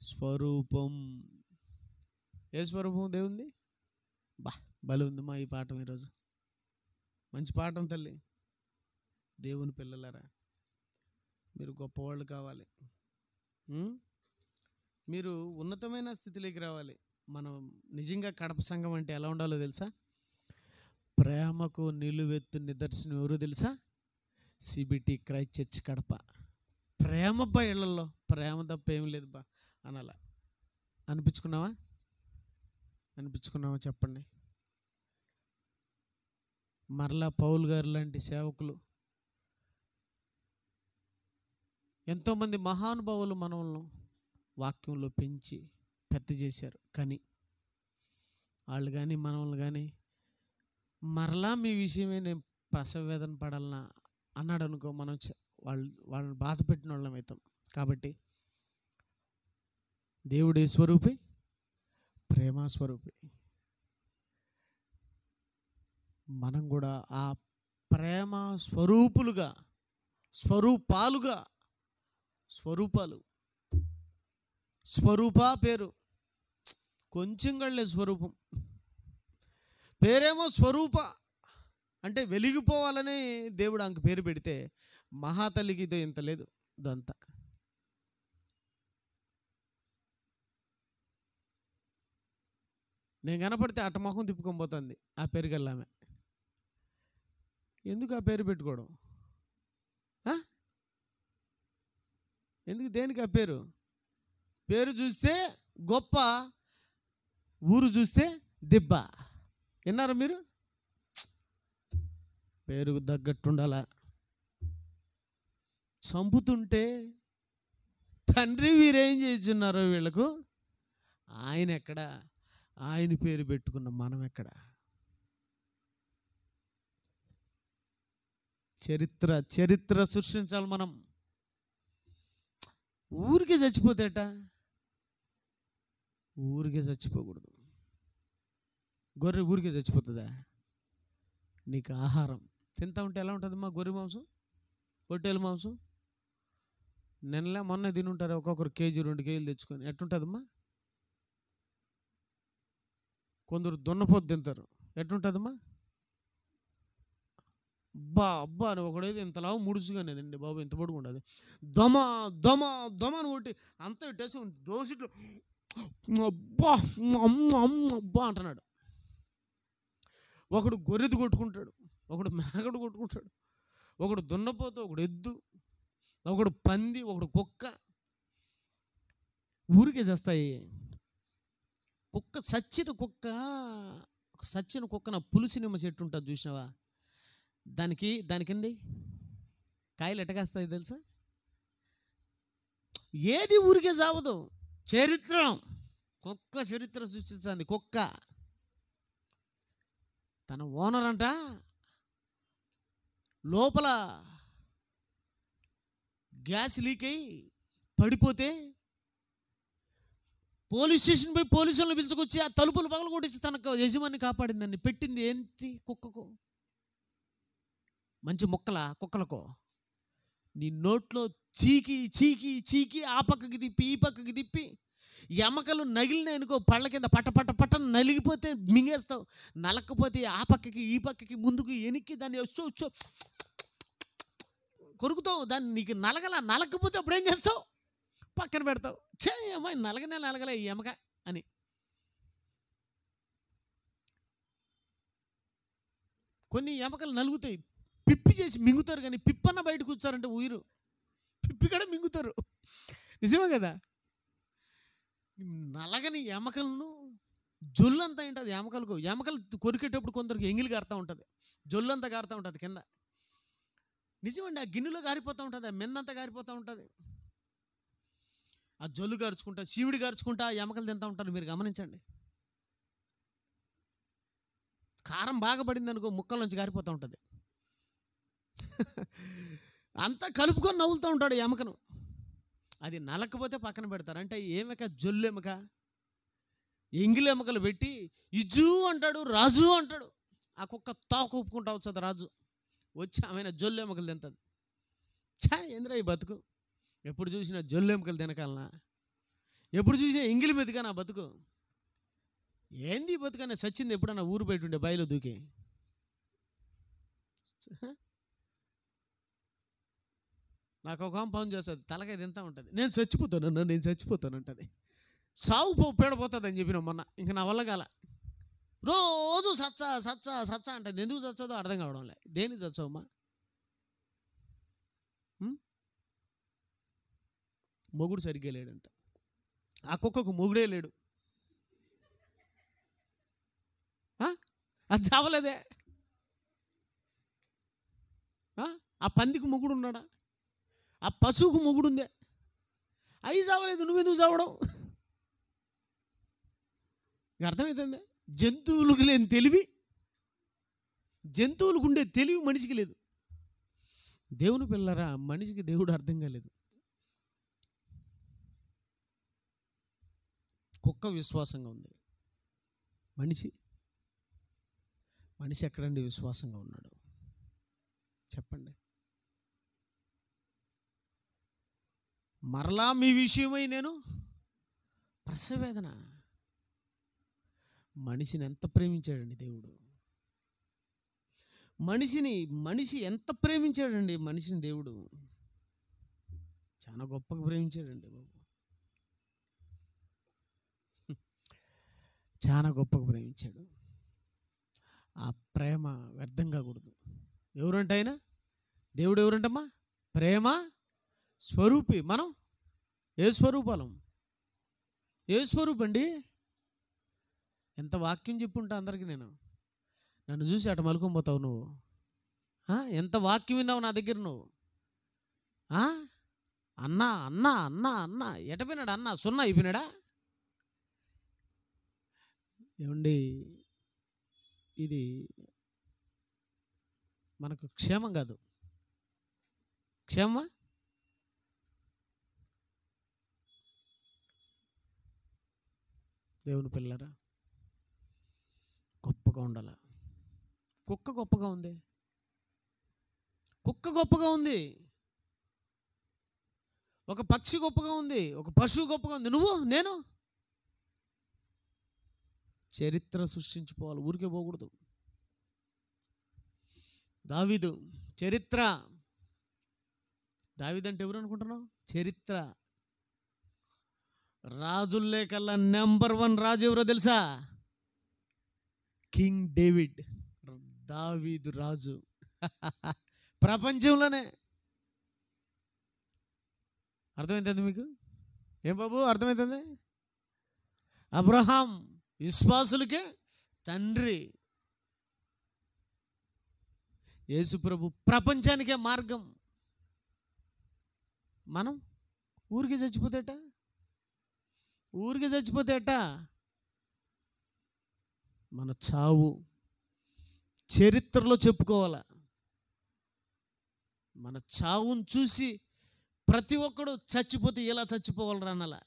స్వరూపం. ఏ స్వరూపం దేవుంది? బలి ఉందమ్మా ఈ పాఠం ఈరోజు. మంచి పాఠం తల్లి. దేవుని పిల్లలారా, మీరు గొప్పవాళ్ళు కావాలి. మీరు ఉన్నతమైన స్థితిలోకి రావాలి. మనం నిజంగా కడప సంఘం అంటే ఎలా ఉండాలో తెలుసా? ప్రేమకు నిలువెత్తు నిదర్శనం ఎవరు తెలుసా? CBT Christ Church Kadapa. ప్రేమ బా, ఇళ్లలో ప్రేమ తప్ప ఏం లేదు బా అనాల. అనిపించుకున్నావా? చెప్పండి. మరలా పౌలు గారు లాంటి సేవకులు, ఎంతోమంది మహానుభావులు మనల్ని వాక్యంలో పెంచి పెద్ద చేశారు. కానీ వాళ్ళు కానీ మనల్ని కానీ మరలా మీ విషయమే నేను ప్రసవ వేదన పడాలన్నా అన్నాడు అనుకో, మనం వాళ్ళని బాధ పెట్టిన వాళ్ళం అవుతాం. కాబట్టి దేవుడే స్వరూపి, ప్రేమ స్వరూపి. మనం కూడా ఆ ప్రేమ స్వరూపాలు, స్వరూప పేరు కొంచెం గళ్ళే స్వరూపం, పేరేమో స్వరూప. అంటే వెలిగిపోవాలని దేవుడు ఆమెకు పేరు పెడితే, మహాతల్లికి ఇదో ఇంత లేదు, ఇదంతా. నేను కనపడితే అట్టమొహం తిప్పుకొని పోతుంది ఆ పేరు గల్లామె. ఎందుకు ఆ పేరు పెట్టుకోవడం? ఎందుకు, దేనికి ఆ పేరు? పేరు చూస్తే గొప్ప, ఊరు చూస్తే దెబ్బ. విన్నారా మీరు? పేరుకు తగ్గట్టు ఉండాలా. చంపుతుంటే తండ్రి వీరేం చేస్తున్నారో వీళ్ళకు, ఆయన ఎక్కడ? ఆయన పేరు పెట్టుకున్న మనం ఎక్కడ? చరిత్ర సృష్టించాలి మనం. ఊరికే చచ్చిపోతేట, ఊరికే చచ్చిపోకూడదు. గొర్రె ఊరికే చచ్చిపోతుందా? నీకు ఆహారం తింటా ఉంటే ఎలా ఉంటుందమ్మా? గొర్రె మాంసం, పొట్టేలు మాంసం నెలలే మొన్న తినుంటారు ఒక్కొక్కరు కేజీ 2 కేజీలు తెచ్చుకొని. ఎట్టుంటుందమ్మా? కొందరు దున్నపోతు తింటారు. ఎట్టుంటుందమ్మా? అబ్బా అని ఒకడైతే ఇంతలావు ముడుచుగానేదండి బాబు, ఇంత పొడుగు ఉండదు. దమా దమా దమాని కొట్టి అంతా ఇట్టేసి దోసిట్లో అబ్బా అబ్బా అంటున్నాడు. ఒకడు గొర్రెది కొట్టుకుంటాడు, ఒకడు మేకడు కొట్టుకుంటాడు, ఒకడు దున్నపోతు, ఒకడు ఎద్దు, ఒకడు పంది, ఒకడు కుక్క. ఊరికే చేస్తాయి. సచ్చిన కుక్క నా పులుసు నిమ్మ చెట్టు ఉంటుంది చూసినావా? దానికింది కాయలు ఎట్టకేస్తాయి తెలుసా? ఏది ఊరికే చావదు. చరిత్ర సృష్టించింది కుక్క. తన ఓనర్ అంట లోపల గ్యాస్ లీక్ అయి పడిపోతే పోలీస్ స్టేషన్ పోయి పోలీసులను పిలుచుకొచ్చి ఆ తలుపులు పగలు కొట్టించి తనకు యజమాని కాపాడిందని పెట్టింది ఏంటి? కుక్కకు. మంచి కుక్కలకు నీ నోట్లో చీకి ఆ పక్కకి తిప్పి ఈ పక్కకి తిప్పి ఎమకలు నగిలినాయి అనుకో, పళ్ళ కింద పట్ట నలిగిపోతే మింగేస్తావు. నలకపోతే ఆ పక్కకి ఈ పక్కకి ముందుకు వెనక్కి దాన్ని వచ్చో కొరుకుతావు. దాన్ని నీకు నలకపోతే అప్పుడు ఏం చేస్తావు? పక్కన పెడతావు. అమ్మాయి నలగలే ఈ ఎమక అని. కొన్ని ఎమకలు నలుగుతాయి, పిప్పి చేసి మింగుతారు. కానీ పిప్పన్న బయటకు వచ్చారంటే ఊరు పిప్పి కూడా మింగుతారు. నిజమే కదా? నలగని ఎమకలను జొల్లంతా ఉంటుంది. ఎమకలు కొరికేటప్పుడు కొందరికి ఎంగిలి గారుతూ ఉంటుంది, జొల్లంతా గారుతూ ఉంటుంది కింద. నిజమండి, ఆ గిన్నెలో గారిపోతూ ఉంటుంది, ఆ మెందంతా గారిపోతూ ఉంటుంది. ఆ జొల్లు గార్చుకుంటా, చీమిడి గార్చుకుంటా ఎమకలు తింటూ ఉంటారు. మీరు గమనించండి. కారం బాగా పడింది అనుకో, ముక్కల నుంచి గారిపోతూ ఉంటుంది. అంతా కలుపుకొని నవ్వులుతూ ఉంటాడు ఎమకను. అది నలకపోతే పక్కన పెడతారు. అంటే ఏమక? జొల్లు ఎమక. ఎంగిలి ఎమకలు పెట్టి ఇజు అంటాడు, రాజు అంటాడు. ఆ కుక్క తోక ఒప్పుకుంటా వచ్చేది రాజు వచ్చి ఆమె జొల్లు ఎమకలు తింటుంది. ఏంద్రా ఈ బతుకు? ఎప్పుడు చూసినా జొల్లు ఎముకలు తినకాలనా? ఎప్పుడు చూసినా ఎంగిలి మెతుగా నా బతుకు? ఏంది బతుకనే చచ్చింది ఎప్పుడన్నా ఊరు బయట ఉండే బాయిలో దూకి? నాకు ఒక ఫోన్ చేస్తుంది, తలకాయ తింటా ఉంటుంది, నేను చచ్చిపోతాను అంటుంది. సావు పేడపోతుంది అని చెప్పిన మొన్న. ఇంక నా వల్ల కాల. రోజు సచ్చా అంటుంది. ఎందుకు చచ్చదో అర్థం కావడంలే. దేనికి చచ్చావమ్మా? మొగుడు సరిగ్గా లేడంట. ఆ కుక్కకు మొగుడే లేడు. అది చావలేదే. ఆ పందికి మొగుడు ఉన్నాడా? ఆ పశువుకు మొగుడు ఉందే? అవి చావలేదు, నువ్వెందుకు చావడం? అర్థమవుతుంది. జంతువులకు లేని తెలివి, జంతువులకు ఉండే తెలివి మనిషికి లేదు. దేవుని పిల్లరా, మనిషికి దేవుడు అర్థం కాలేదు. కుక్క విశ్వాసంగా ఉంది. మనిషి ఎక్కడండి విశ్వాసంగా ఉన్నాడు? చెప్పండి. మరలా మీ విషయమై నేను ప్రసవేదన. మనిషిని ఎంత ప్రేమించాడండి దేవుడు! మనిషి ఎంత ప్రేమించాడండి మనిషిని దేవుడు! చాలా గొప్పగా ప్రేమించాడండి బాబు. చాలా గొప్పగా ప్రేమించాడు. ఆ ప్రేమ వ్యర్థం కాకూడదు. ఎవరంటే ఆయన? దేవుడు ఎవరంటమ్మా? ప్రేమ స్వరూపి. మనం ఏ స్వరూపాలం? ఏ స్వరూపండి? ఎంత వాక్యం చెప్పుంటా అందరికీ. నన్ను చూసి అటు మలుకొని నువ్వు. ఎంత వాక్యం విన్నావు నా దగ్గర నువ్వు? అన్నా అన్నా అన్నా అన్నా ఎటపోయినాడు? అన్నా సున్నా అయిపోయినాడా? ఏమండి, ఇది మనకు క్షేమం కాదు. క్షేమమా? దేవుని పిల్లరా, గొప్పగా ఉండాల. కుక్క గొప్పగా ఉంది. ఒక పక్షి గొప్పగా ఉంది. ఒక పశువు గొప్పగా ఉంది. నేను చరిత్ర సృష్టించిపోవాలి, ఊరికే పోకూడదు. దావీదు చరిత్ర. దావీదు అంటే ఎవరు అనుకుంటున్నావు? చరిత్ర. రాజుల్లే కల్లా నెంబర్ 1 రాజు ఎవరో తెలుసా? King David. దావీదు రాజు. ప్రపంచంలోనే. అర్థమవుతుంది మీకు? ఏం బాబు అర్థమవుతుంది? అబ్రహాం విశ్వాసులకే తండ్రి. యేసుప్రభు ప్రపంచానికే మార్గం. మనం ఊరికే చచ్చిపోతేట మన చావు చరిత్రలో చెప్పుకోవాలా. మన చావును చూసి ప్రతి ఒక్కడు చచ్చిపోతే ఎలా చచ్చిపోవాలరా అనాలా.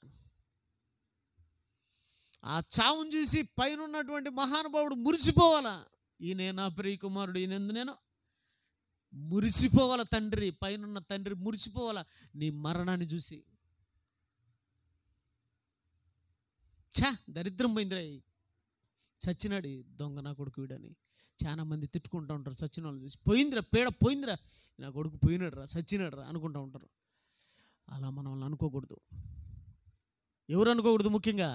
ఆ చావును చూసి పైన ఉన్నటువంటి మహానుభావుడు మురిసిపోవాలా. ఈయనే నా ప్రియ కుమారుడు, ఈయనందు నేను మురిసిపోవాలా. తండ్రి, పైన తండ్రి మురిసిపోవాలా నీ మరణాన్ని చూసి. దరిద్రం పోయిందిరా, చచ్చినాడు దొంగ నా కొడుకు వీడని చాలా మంది తిట్టుకుంటూ ఉంటారు. చచ్చిన వాళ్ళు చూసి పోయిందిరా, పీడ పోయిందిరా, నా కొడుకు పోయినాడు రా, చచ్చినాడు రా అనుకుంటూ ఉంటారు. అలా మనం అనుకోకూడదు. ఎవరు అనుకోకూడదు? ముఖ్యంగా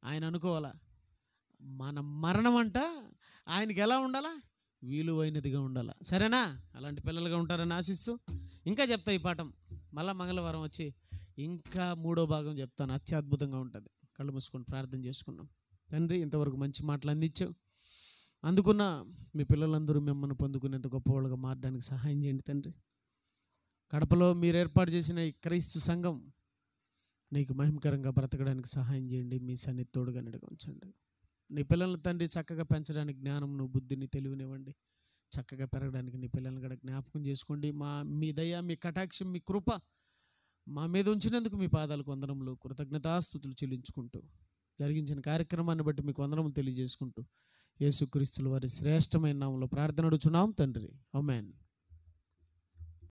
ఆయన అనుకోవాలా. మన మరణం అంట ఆయనకి ఎలా ఉండాలా? విలువైనదిగా ఉండాలా. సరేనా? అలాంటి పిల్లలుగా ఉంటారని ఆశిస్తూ ఇంకా చెప్తా ఈ పాఠం. మళ్ళీ మంగళవారం వచ్చి ఇంకా 3వ భాగం చెప్తాను. అత్యద్భుతంగా ఉంటుంది. కళ్ళు మూసుకొని ప్రార్థన చేసుకున్నాం. తండ్రి, ఇంతవరకు మంచి మాటలు అందించావు. అందుకున్న మీ పిల్లలందరూ మిమ్మల్ని పొందుకునేంత గొప్పవాళ్ళుగా మారడానికి సహాయం చేయండి తండ్రి. కడపలో మీరు ఏర్పాటు చేసిన ఈ క్రైస్తవ సంఘం నీకు మహిమకరంగా బ్రతకడానికి సహాయం చేయండి. మీ సన్నిధి తోడుగా నడిపించండి. నీ పిల్లలను తండ్రి చక్కగా పెంచడానికి జ్ఞానంను, బుద్ధిని, తెలివినివ్వండి. చక్కగా పెరగడానికి నీ పిల్లల్ని కూడా జ్ఞాపకం చేసుకోండి. మీ దయ, మీ కటాక్షం, మీ కృప మా మీద ఉంచినందుకు మీ పాదాలకు వందనములు, కృతజ్ఞతాస్తుతులు చెల్లించుకుంటూ జరిగించిన కార్యక్రమాన్ని బట్టి మీకు వందనములు తెలియజేసుకుంటూ యేసుక్రీస్తుల వారి శ్రేష్టమైన నామములో ప్రార్థన అడుగుచున్నాం తండ్రి. ఆమేన్.